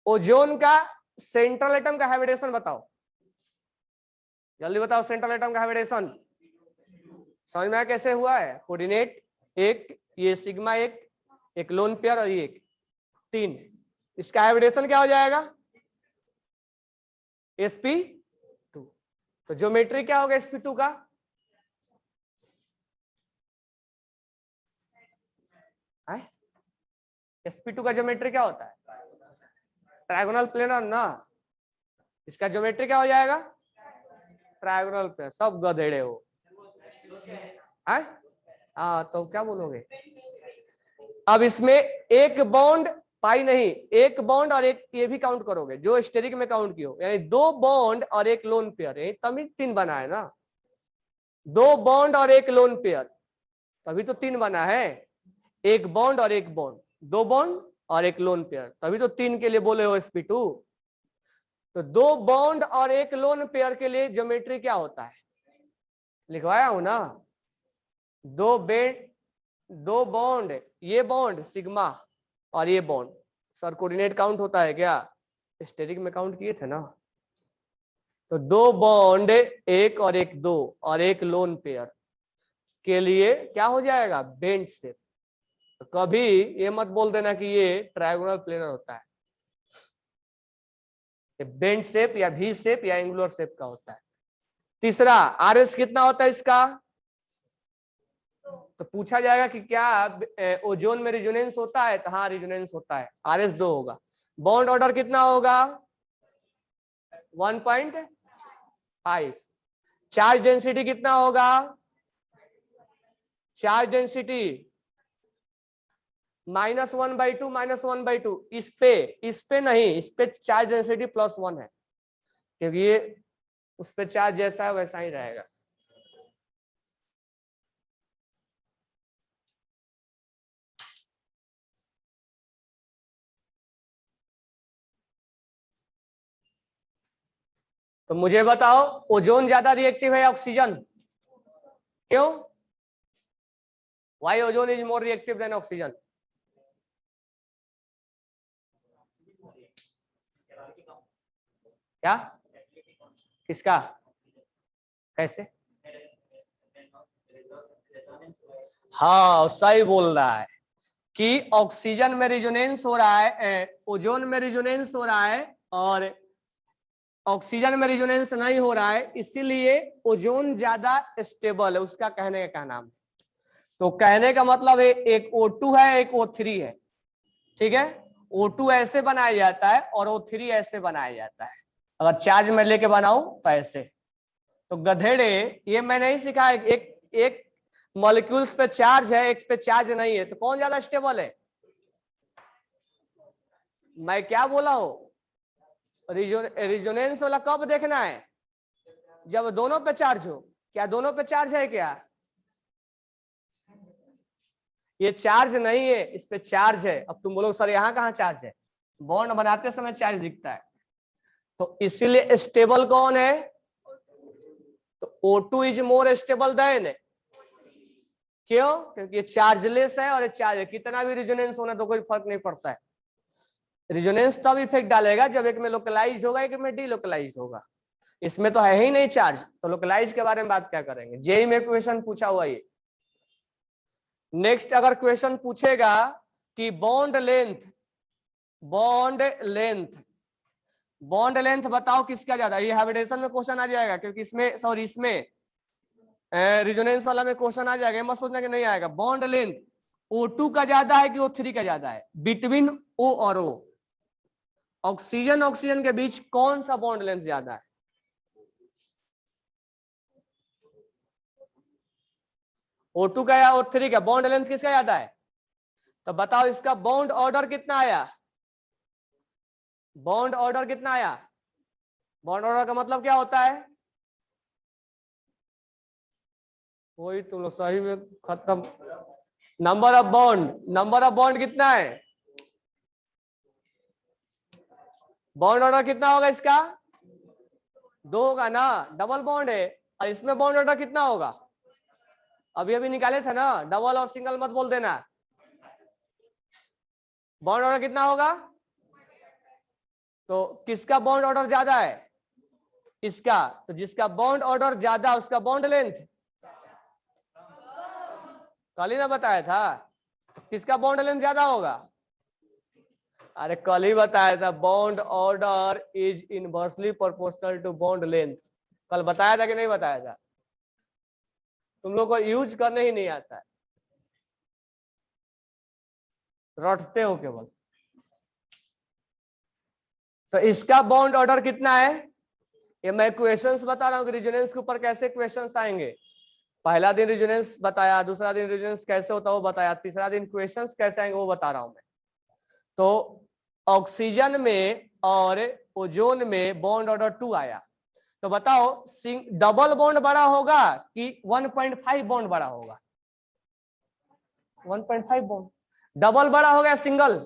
ओजोन का सेंट्रल एटम का हाइब्रिडेशन बताओ, जल्दी बताओ, सेंट्रल एटम का हाइब्रिडेशन समझ में आया कैसे हुआ है? कोऑर्डिनेट, एक ये सिग्मा, एक लोन पेयर और ये 3, इसका हाइब्रिडेशन क्या हो जाएगा sp2। तो ज्योमेट्री क्या होगा sp2 का? sp2 का ज्योमेट्री क्या होता है? ट्रायगोनल प्लेनर ना, इसका ज्योमेट्री क्या हो जाएगा? Trigonal planar. सब गधेड़े हो, हाँ तो क्या बोलोगे? अब इसमें एक बॉन्ड पाई नहीं, एक बॉन्ड और एक ये भी काउंट करोगे जो स्टेरिक में काउंट की हो, यानी 2 बॉन्ड और एक लोन पेयर, यही तभी 3 बना है ना, 2 बॉन्ड और एक लोन पेयर, तभी तो 3 बना है, एक बॉन्ड और एक बॉन्ड, 2 बॉन्ड और एक लोन पेयर, तभी तो 3 के लिए बोले हो sp2। तो 2 बॉन्ड और एक लोन पेयर के लिए ज्योमेट्री क्या होता है? लिखवाया हूं ना, 2 बॉन्ड, ये बॉन्ड सिग्मा और ये बॉन्ड, सर कोऑर्डिनेट काउंट होता है क्या? स्टेरिक में काउंट किए थे ना। तो 2 बॉन्ड, एक और एक 2 और एक लोन पेयर के लिए क्या हो जाएगा? Bent shape. तो कभी ये मत बोल देना कि ये ट्रायगोनल प्लेनर होता है, बेंट शेप या वी शेप या एंगुलर शेप का होता है। तीसरा, आरएस कितना होता है इसका? तो पूछा जाएगा कि क्या ओजोन में रिजोनेंस होता है, तो हाँ रिजोनेंस होता है, RS 2 होगा। बॉन्ड ऑर्डर कितना होगा? 1.5। चार्ज डेंसिटी कितना होगा? चार्ज डेंसिटी -1/2 -1/2, इस पे नहीं, इस पे चार्ज डेंसिटी +1 है, क्योंकि ये उस पे चार्ज जैसा है वैसा ही रहेगा। तो मुझे बताओ, ओजोन ज्यादा रिएक्टिव है या ऑक्सीजन? क्यों? Why ozone is more reactive than oxygen? क्या? किसका? कैसे? हाँ सही बोल रहा है कि ऑक्सीजन में रिजोनेंस हो रहा है, ओजोन में रिजोनेंस हो रहा है और ऑक्सीजन में रिजोनेंस नहीं हो रहा है, इसीलिए ओजोन ज्यादा स्टेबल है, उसका कहने का नाम। तो कहने का मतलब है एक O2 है, एक O3 है, ठीक है? O2 ऐसे बनाया जाता है और O3 ऐसे बनाया जाता है, अगर चार्ज में लेके बनाऊं तो ऐसे। तो गधेड़े, ये मैं नहीं सिखाया, एक मॉलिक्यूल्स पे चार्ज है, एक पे चार्ज नहीं है, तो कौन ज्यादा स्टेबल है? मैं क्या बोला हूं? रिजोनेंस वाला कब देखना है? जब दोनों पे चार्ज हो। क्या दोनों पे चार्ज है क्या? ये चार्ज नहीं है, इस पे चार्ज है। अब तुम बोलो सर यहाँ कहाँ चार्ज है? बॉन्ड बनाते समय चार्ज दिखता है। तो इसीलिए स्टेबल कौन है? तो O2 is more stable then. क्यों? क्योंकि ये चार्जलेस है और ये चार्ज है। कितना भी रिजोनेंस होना तो कोई फर्क नहीं पड़ता है। रिजोनेंस तब इफेक्ट डालेगा जब एक में लोकलाइज होगा, एक में डीलोकलाइज होगा। इसमें तो है ही नहीं चार्ज, तो लोकलाइज के बारे में बात क्या करेंगे? जेई में क्वेश्चन पूछा हुआ ये। नेक्स्ट अगर क्वेश्चन पूछेगा कि bond length, bond length, bond length बताओ किसका ज्यादा, ये हाइब्रिडेशन में क्वेश्चन आ जाएगा, क्योंकि इसमें सॉरी इसमें रिजोनेंस वाला में क्वेश्चन आ जाएगा, मत सोचना कि नहीं आएगा। बॉन्ड लेंथ O2 का ज्यादा है कि O3 का ज्यादा है? बिटवीन O और O, ऑक्सीजन ऑक्सीजन के बीच कौन सा बॉन्ड लेंथ ज्यादा है? O2 का या O3 का? बॉन्ड लेंथ किसका ज्यादा है? तो बताओ इसका बॉन्ड ऑर्डर कितना आया? बॉन्ड ऑर्डर कितना आया? बॉन्ड ऑर्डर का मतलब क्या होता है? वही तुम लोग सही में खत्म। Number of bond, number of bond कितना है? बॉन्ड ऑर्डर कितना होगा इसका? 2 होगा ना, डबल बॉन्ड है। और इसमें बॉन्ड ऑर्डर कितना होगा? अभी अभी निकाले थे ना, डबल और सिंगल मत बोल देना। बॉन्ड ऑर्डर कितना होगा? तो किसका बॉन्ड ऑर्डर ज्यादा है? इसका। तो जिसका बॉन्ड ऑर्डर ज्यादा उसका बॉन्ड लेंथ कल ही ना बताया था। किसका बॉन्ड लेंथ ज्यादा होगा? अरे कल ही बताया था, bond order is inversely proportional to bond length. कल बताया था कि नहीं बताया था? तुम लोग को यूज करने ही नहीं आता है, रटते हो केवल। तो इसका बॉन्ड ऑर्डर कितना है? ये मैं क्वेश्चंस बता रहा हूँ कि रेजोनेंस के ऊपर कैसे क्वेश्चंस आएंगे। पहला दिन रेजोनेंस बताया, दूसरा दिन रेजोनेंस कैसे होता है वो बताया, तीसरा दिन क्वेश्चंस कैसे आएंगे वो बता रहा हूं मैं। तो ऑक्सीजन में और ओजोन में बॉन्ड ऑर्डर 2 आया। तो बताओ डबल बॉन्ड बड़ा होगा कि 1.5 बॉन्ड बड़ा होगा? 1.5 बॉन्ड। डबल बड़ा होगा सिंगल?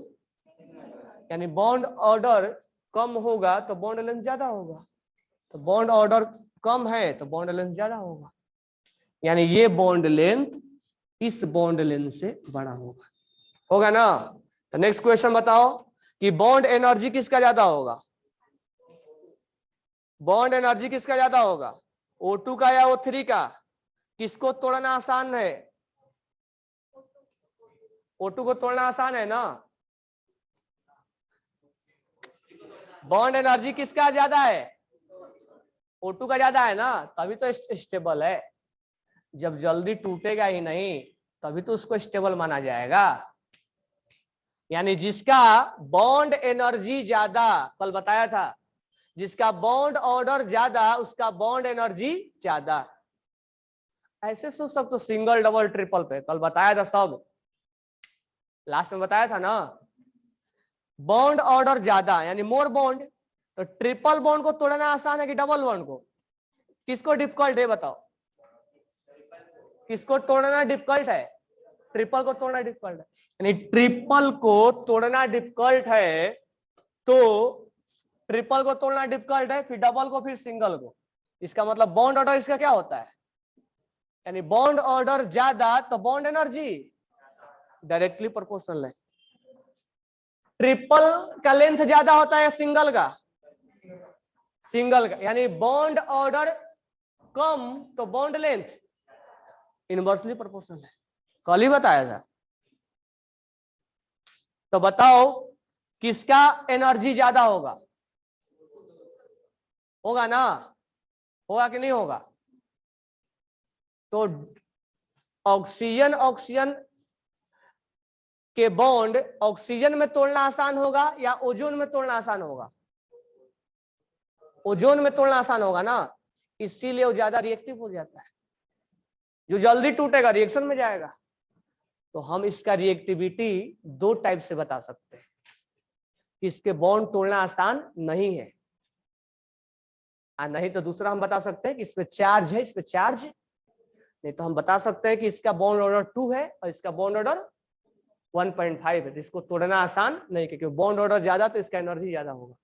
यानी बॉन्ड ऑर्डर कम होगा तो बॉन्ड लेंथ ज्यादा होगा। तो बॉन्ड ऑर्डर कम है तो बॉन्ड लेंथ ज्यादा होगा, यानी ये बॉन्ड लेंथ इस बॉन्ड लेंथ से बड़ा होगा। होगा ना? तो नेक्स्ट क्वेश्चन बताओ कि बॉन्ड एनर्जी किसका ज्यादा होगा? बॉन्ड एनर्जी किसका ज्यादा होगा? O2 का या O3 का? किसको तोड़ना आसान है? O2 को तोड़ना आसान है ना? बॉन्ड एनर्जी किसका ज्यादा है? O2 का ज्यादा है ना, तभी तो स्टेबल है। जब जल्दी टूटेगा ही नहीं तभी तो उसको स्टेबल माना जाएगा। यानी जिसका बॉन्ड एनर्जी ज्यादा, कल बताया था, जिसका बॉन्ड ऑर्डर ज्यादा उसका बॉन्ड एनर्जी ज्यादा। ऐसे सोच सकते हो सिंगल डबल ट्रिपल पे, कल बताया था सब, लास्ट में बताया था ना। बॉन्ड ऑर्डर ज्यादा यानी मोर बॉन्ड, तो ट्रिपल बॉन्ड को तोड़ना आसान है कि डबल बॉन्ड को? किसको डिफिकल्ट है बताओ? किसको तोड़ना डिफिकल्ट है? ट्रिपल को तोड़ना डिफिकल्ट है। यानी ट्रिपल को तोड़ना डिफिकल्ट है, तो ट्रिपल को तोड़ना डिफिकल्ट है, फिर डबल को, फिर सिंगल को। इसका मतलब बॉन्ड ऑर्डर इसका क्या होता है? यानी बॉन्ड ऑर्डर ज्यादा तो बॉन्ड एनर्जी डायरेक्टली प्रोपोर्शनल है। ट्रिपल का लेंथ ज्यादा होता है सिंगल का? सिंगल का। यानी बॉन्ड ऑर्डर कम तो बॉन्ड लेंथ इनवर्सली प्रोपोर्शनल है, कल ही बताया था। तो बताओ किसका एनर्जी ज्यादा होगा? होगा ना? होगा कि नहीं होगा? तो ऑक्सीजन ऑक्सीजन के बॉन्ड ऑक्सीजन में तोड़ना आसान होगा या ओजोन में तोड़ना आसान होगा? ओजोन में तोड़ना आसान होगा ना, इसीलिए वो ज्यादा रिएक्टिव हो जाता है। जो जल्दी टूटेगा रिएक्शन में जाएगा। तो हम इसका रिएक्टिविटी 2 टाइप से बता सकते हैं। इसके बॉन्ड तोड़ना आसान नहीं है, नहीं तो दूसरा हम बता सकते हैं कि इस पे चार्ज है, इस पे चार्ज, नहीं तो हम बता सकते हैं कि इसका बॉन्ड ऑर्डर 2 है और इसका बॉन्ड ऑर्डर 1.5 है। तो इसको तोड़ना आसान नहीं, क्योंकि बॉन्ड ऑर्डर ज्यादा तो इसका एनर्जी ज्यादा होगा।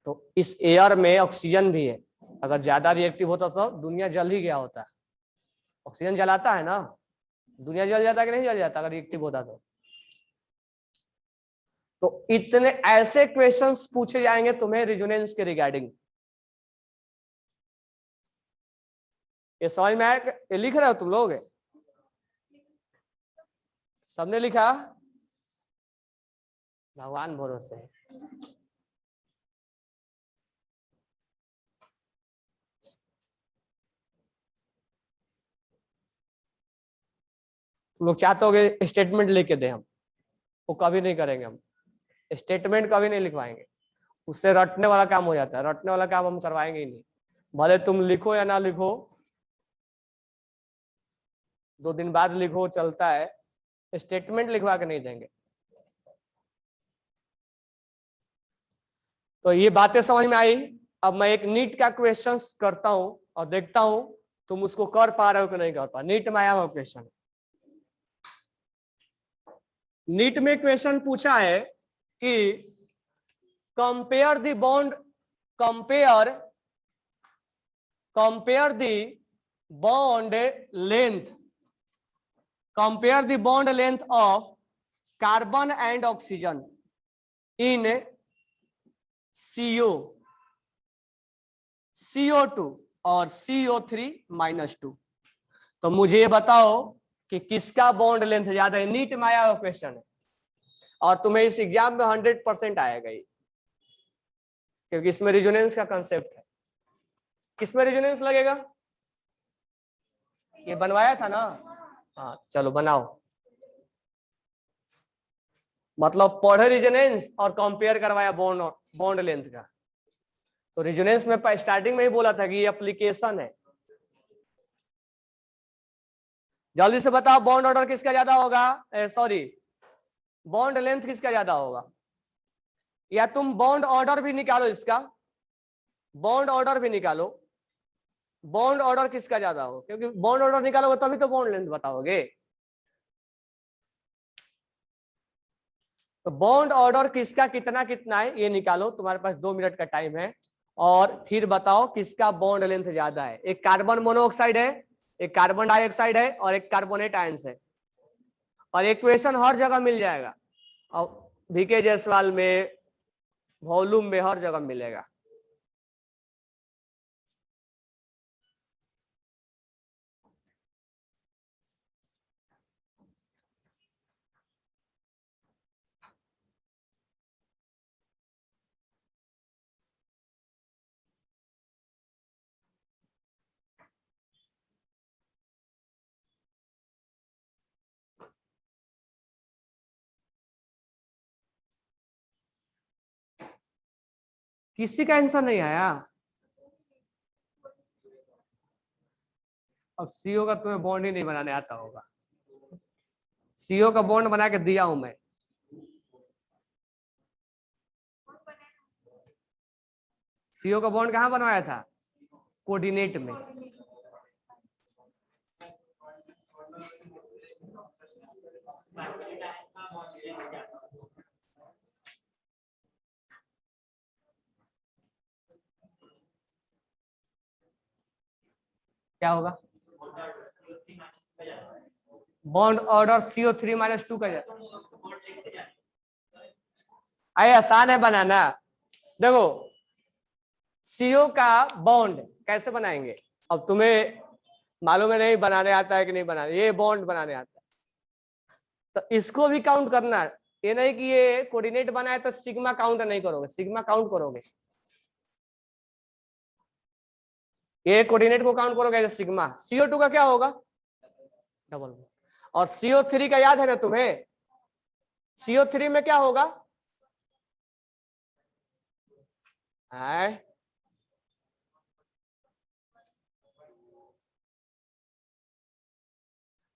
तो इस एयर में ऑक्सीजन भी है, अगर ज्यादा रिएक्टिव होता तो दुनिया जल ही गया होता। ऑक्सीजन जलाता है ना, दुनिया जल जाता कि नहीं जल जाता अगर रिएक्टिव होता तो इतने ऐसे क्वेश्चंस पूछे जाएंगे तुम्हें रेजोनेंस के रिगार्डिंग। ये समझ में आया? ये लिख रहे हो तुम लोग? सबने लिखा? भगवान भरोसे। तुम लोग चाहते हो स्टेटमेंट लेके दे, हम वो कभी नहीं करेंगे। हम स्टेटमेंट कभी नहीं लिखवाएंगे, उससे रटने वाला काम हो जाता है। रटने वाला काम हम करवाएंगे ही नहीं, भले तुम लिखो या ना लिखो, 2 दिन बाद लिखो चलता है, स्टेटमेंट लिखवा के नहीं देंगे। तो ये बातें समझ में आई। अब मैं एक नीट का क्वेश्चन करता हूं और देखता हूं तुम उसको कर पा रहे हो कि नहीं कर पा। नीट में आया हुआ क्वेश्चन, नीट में क्वेश्चन पूछा है कि compare the bond, compare the bond length, compare the bond length of carbon and oxygen in CO, CO2 और CO3-2। तो मुझे ये बताओ कि किसका बॉन्ड लेंथ ज्यादा है। नीट में आया हुआ क्वेश्चन है और तुम्हें इस एग्जाम में 100% आएगा ही, क्योंकि इसमें रेजोनेंस का कंसेप्ट है। किसमें रेजोनेंस लगेगा? ये बनवाया था ना? हाँ चलो बनाओ। मतलब पढ़े रेजोनेंस और कंपेयर करवाया बॉन्ड लेंथ का। तो रेजोनेंस में स्टार्टिंग में ही बोला था कि ये एप्लीकेशन है। जल्दी से बताओ बॉन्ड ऑर्डर किसका ज्यादा होगा, सॉरी बॉन्ड लेंथ किसका ज्यादा होगा? या तुम बॉन्ड ऑर्डर भी निकालो, इसका बॉन्ड ऑर्डर भी निकालो, बॉन्ड ऑर्डर किसका ज्यादा होगा, क्योंकि बॉन्ड ऑर्डर निकालोगे तभी तो बॉन्ड लेंथ बताओगे। तो बॉन्ड ऑर्डर किसका कितना कितना है ये निकालो, तुम्हारे पास 2 मिनट का टाइम है, और फिर बताओ किसका बॉन्ड लेंथ ज्यादा है। एक कार्बन मोनोऑक्साइड है, एक कार्बन डाइऑक्साइड है और एक कार्बोनेट आयंस है। और इक्वेशन हर जगह मिल जाएगा, और VK जायसवाल में, वॉल्यूम में, हर जगह मिलेगा। किसी का आंसर नहीं आया? अब CO का तुम्हें बॉन्ड ही नहीं बनाने आता होगा। CO का बॉन्ड बना के दिया हूं मैं। CO का बॉन्ड कहां बनवाया था? कोऑर्डिनेट में। क्या होगा? बॉन्ड ऑर्डर CO3-2 का जाता। अरे आसान है बनाना। देखो CO का बॉन्ड कैसे बनाएंगे, अब तुम्हें मालूम है नहीं बनाने आता है कि नहीं बनाने, ये बॉन्ड बनाने आता है। तो इसको भी काउंट करना है, ये नहीं कि ये कोऑर्डिनेट बनाए तो सिग्मा काउंट नहीं करोगे, सिग्मा काउंट करोगे। ये कोऑर्डिनेट को काउंट करोगे सिग्मा। CO2 का क्या होगा? डबल। और CO3 का याद है ना तुम्हें? CO3 में क्या होगा?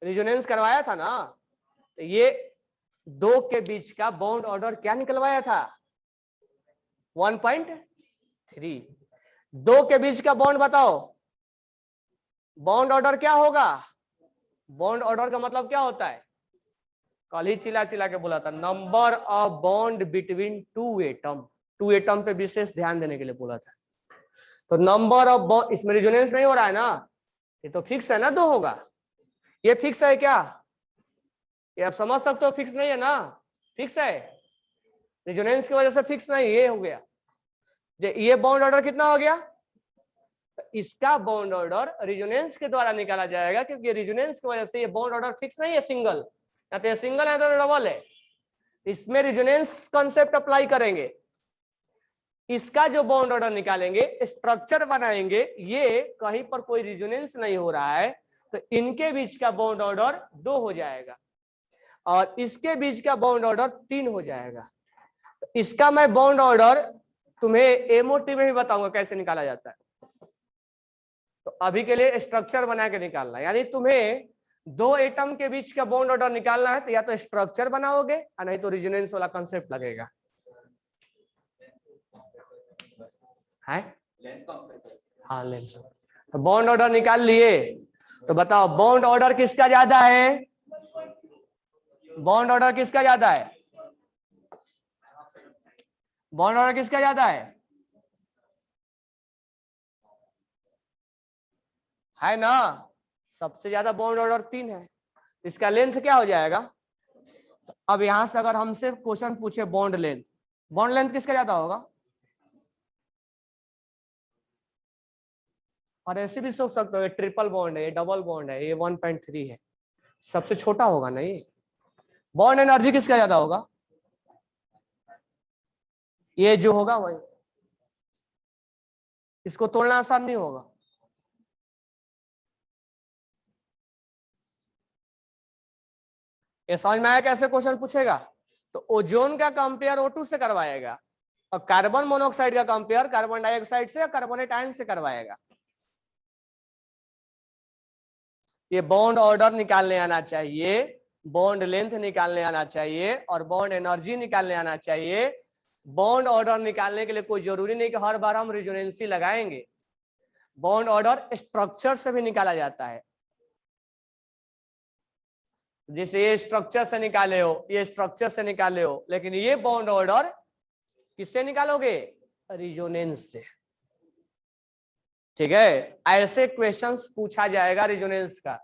रेजोनेंस करवाया था ना, तो ये 2 के बीच का बॉन्ड ऑर्डर क्या निकलवाया था? 1.5। 3। दो के बीच का बॉन्ड बताओ, बॉन्ड ऑर्डर क्या होगा? बॉन्ड ऑर्डर का मतलब क्या होता है? कल ही चिल्ला चिल्ला के बोला था, number of bond between two atom. Two atom पे विशेष ध्यान देने के लिए बोला था। तो नंबर ऑफ बॉन्ड, इसमें रिजोनेंस नहीं हो रहा है ना, ये तो फिक्स है ना, दो होगा। ये फिक्स है क्या? ये आप समझ सकते हो, फिक्स नहीं है ना, फिक्स है। रिजोनेंस की वजह से फिक्स नहीं, ये हो गया। ये बॉन्ड ऑर्डर कितना हो गया? तो इसका बॉन्ड ऑर्डर रिजोनेंस के द्वारा निकाला जाएगा, क्योंकि रिजोनेंस की वजह से ये बॉन्ड ऑर्डर फिक्स नहीं है, सिंगल। या तो सिंगल है तो डबल है। इसमें रिजोनेंस कॉन्सेप्ट अप्लाई करेंगे। इसका जो बॉन्ड ऑर्डर निकालेंगे, स्ट्रक्चर बनाएंगे, ये कहीं पर कोई रिजोनेंस नहीं हो रहा है, तो इनके बीच का बॉन्ड ऑर्डर 2 हो जाएगा और इसके बीच का बॉन्ड ऑर्डर 3 हो जाएगा। तो इसका मैं बॉन्ड ऑर्डर तुम्हें एमओटी में भी बताऊंगा कैसे निकाला जाता है। तो अभी के लिए स्ट्रक्चर बना के निकालना, यानी तुम्हें दो एटम के बीच का बॉन्ड ऑर्डर निकालना है, तो या तो स्ट्रक्चर बनाओगे और नहीं तो रिजोनेंस वाला कंसेप्ट लगेगा। है हाँ, लेंथ। तो बॉन्ड ऑर्डर निकाल लिए, तो बताओ बॉन्ड ऑर्डर किसका ज्यादा है? बॉन्ड ऑर्डर किसका ज्यादा है? बॉन्ड ऑर्डर किसका ज्यादा है ना? सबसे ज्यादा बॉन्ड ऑर्डर 3 है। इसका लेंथ क्या हो जाएगा? तो अब यहां से अगर हमसे क्वेश्चन पूछे बॉन्ड लेंथ किसका ज्यादा होगा? और ऐसे भी सोच सकते हो, ये ट्रिपल बॉन्ड है, ये डबल बॉन्ड है, ये 1.3 है, सबसे छोटा होगा ना ये। बॉन्ड एनर्जी किसका ज्यादा होगा? ये जो होगा वही, इसको तोड़ना आसान नहीं होगा। ये समझ में आया कैसे क्वेश्चन पूछेगा? तो ओजोन का कंपेयर O2 से करवाएगा और कार्बन मोनोऑक्साइड का कंपेयर कार्बन डाइऑक्साइड से या कार्बोनेट आयन से करवाएगा। ये बॉन्ड ऑर्डर निकालने आना चाहिए, बॉन्ड लेंथ निकालने आना चाहिए और बॉन्ड एनर्जी निकालने आना चाहिए। बॉन्ड ऑर्डर निकालने के लिए कोई जरूरी नहीं कि हर बार हम रिजोनेंसी लगाएंगे। बॉन्ड ऑर्डर स्ट्रक्चर से भी निकाला जाता है। जैसे ये स्ट्रक्चर से निकाले हो, ये स्ट्रक्चर से निकाले हो, लेकिन ये बॉन्ड ऑर्डर किससे निकालोगे? रिजोनेंस से। ठीक है, ऐसे क्वेश्चंस पूछा जाएगा रिजोनेंस का।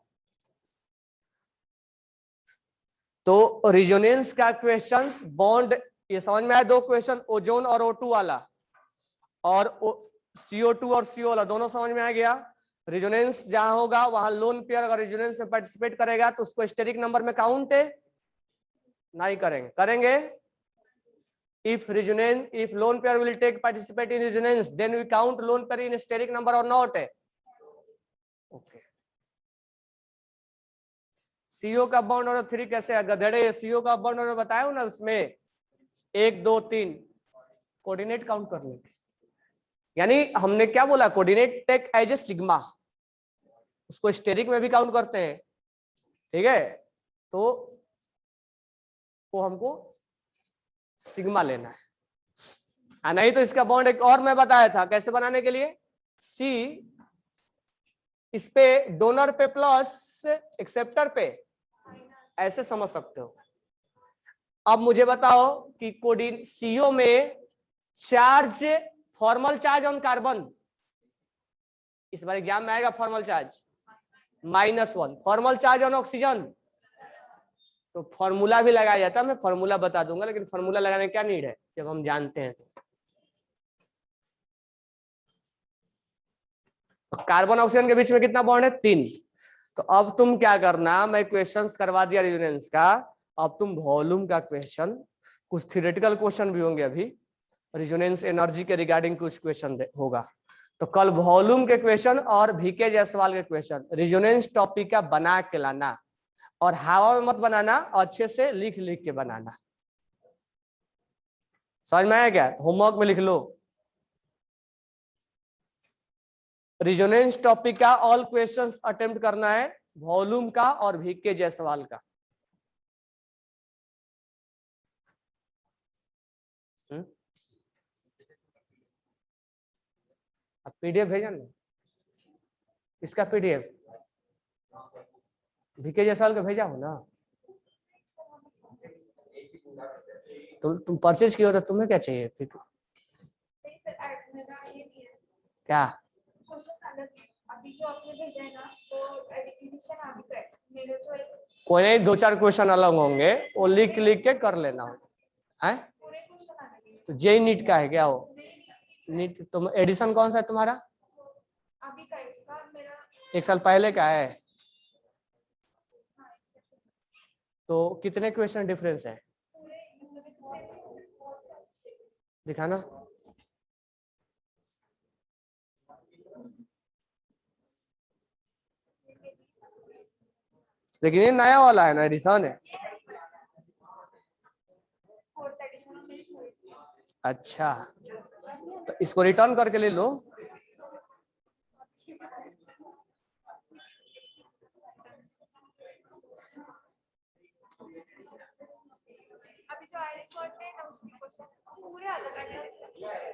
तो रिजोनेंस का क्वेश्चंस बॉन्ड, ये समझ में आया? दो क्वेश्चन, ओजोन और O2 वाला और CO2 और CO वाला, दोनों समझ में आ गया। रिजोनेंस जहां होगा वहां लोन पेयर अगर रिजोनेंस में पार्टिसिपेट करेगा तो उसको स्टेरिक नंबर में काउंट है नहीं करेंगे। if lone pair will take participate in resonance, then we count lone pair in steric number or not? Okay. CO का बॉन्ड ऑर्डर 3 कैसे है गधेड़े? CO का बॉन्ड ऑर्डर बताया हूं ना, उसमें 1 2 3 कोऑर्डिनेट काउंट कर लेंगे। यानी हमने क्या बोला? Coordinate take as a sigma, उसको स्टेरिक में भी काउंट करते हैं। ठीक है, तो वो हमको सिग्मा लेना है। नहीं तो इसका बॉन्ड एक और मैं बताया था कैसे बनाने के लिए। C इस पे डोनर पे प्लस एक्सेप्टर पे, ऐसे समझ सकते हो। अब मुझे बताओ कि कोडिन CO में charge, formal charge on carbon, इस बार एग्जाम में आएगा formal charge -1, formal charge on oxygen, तो फॉर्मूला भी लगाया जाता है, मैं फॉर्मूला बता दूंगा, लेकिन फॉर्मूला लगाने क्या नीड है जब हम जानते हैं। तो कार्बन ऑक्सीजन के बीच में कितना बॉन्ड है? 3। तो अब तुम क्या करना, मैं क्वेश्चंस करवा दिया रेजोनेंस का, अब तुम वॉल्यूम का क्वेश्चन, कुछ थ्योरेटिकल क्वेश्चन भी होंगे अभी, रेजोनेंस एनर्जी के रिगार्डिंग कुछ क्वेश्चन होगा। तो कल वॉल्यूम के क्वेश्चन और VK जायसवाल के क्वेश्चन रेजोनेंस टॉपिक का बना के लाना, और हवा में मत बनाना, अच्छे से लिख लिख के बनाना। समझ में आया क्या? होमवर्क में लिख लो, रेजोनेंस टॉपिक का ऑल क्वेश्चंस अटेम्प्ट करना है, वॉल्यूम का और VK जायसवाल का। पीडीएफ भेजा ना, इसका पीडीएफ वीके जायसवाल का भेजा हो ना। तुम परचेज किए हो तो तुम्हें क्या चाहिए फिर? क्या अभी जो आपने भेजा है ना वो एडिशन अभी तक मेरे जो कोई नहीं, 2-4 क्वेश्चन अलग होंगे, वो लिख लिख के कर लेना है। पूरे क्वेश्चन आने चाहिए। तो जेई नीट का है क्या वो? नीट तुम एडिशन कौन सा है तुम्हारा? अभी का इसका मेरा 1 साल पहले का है। तो कितने क्वेश्चन डिफरेंस है दिखाना। लेकिन ये नया वाला है ना, एडिशन है। अच्छा, तो इसको रिटर्न करके ले लो। अभी जो आईरिस वर्ड है ना उसके क्वेश्चन पूरे अलग अलग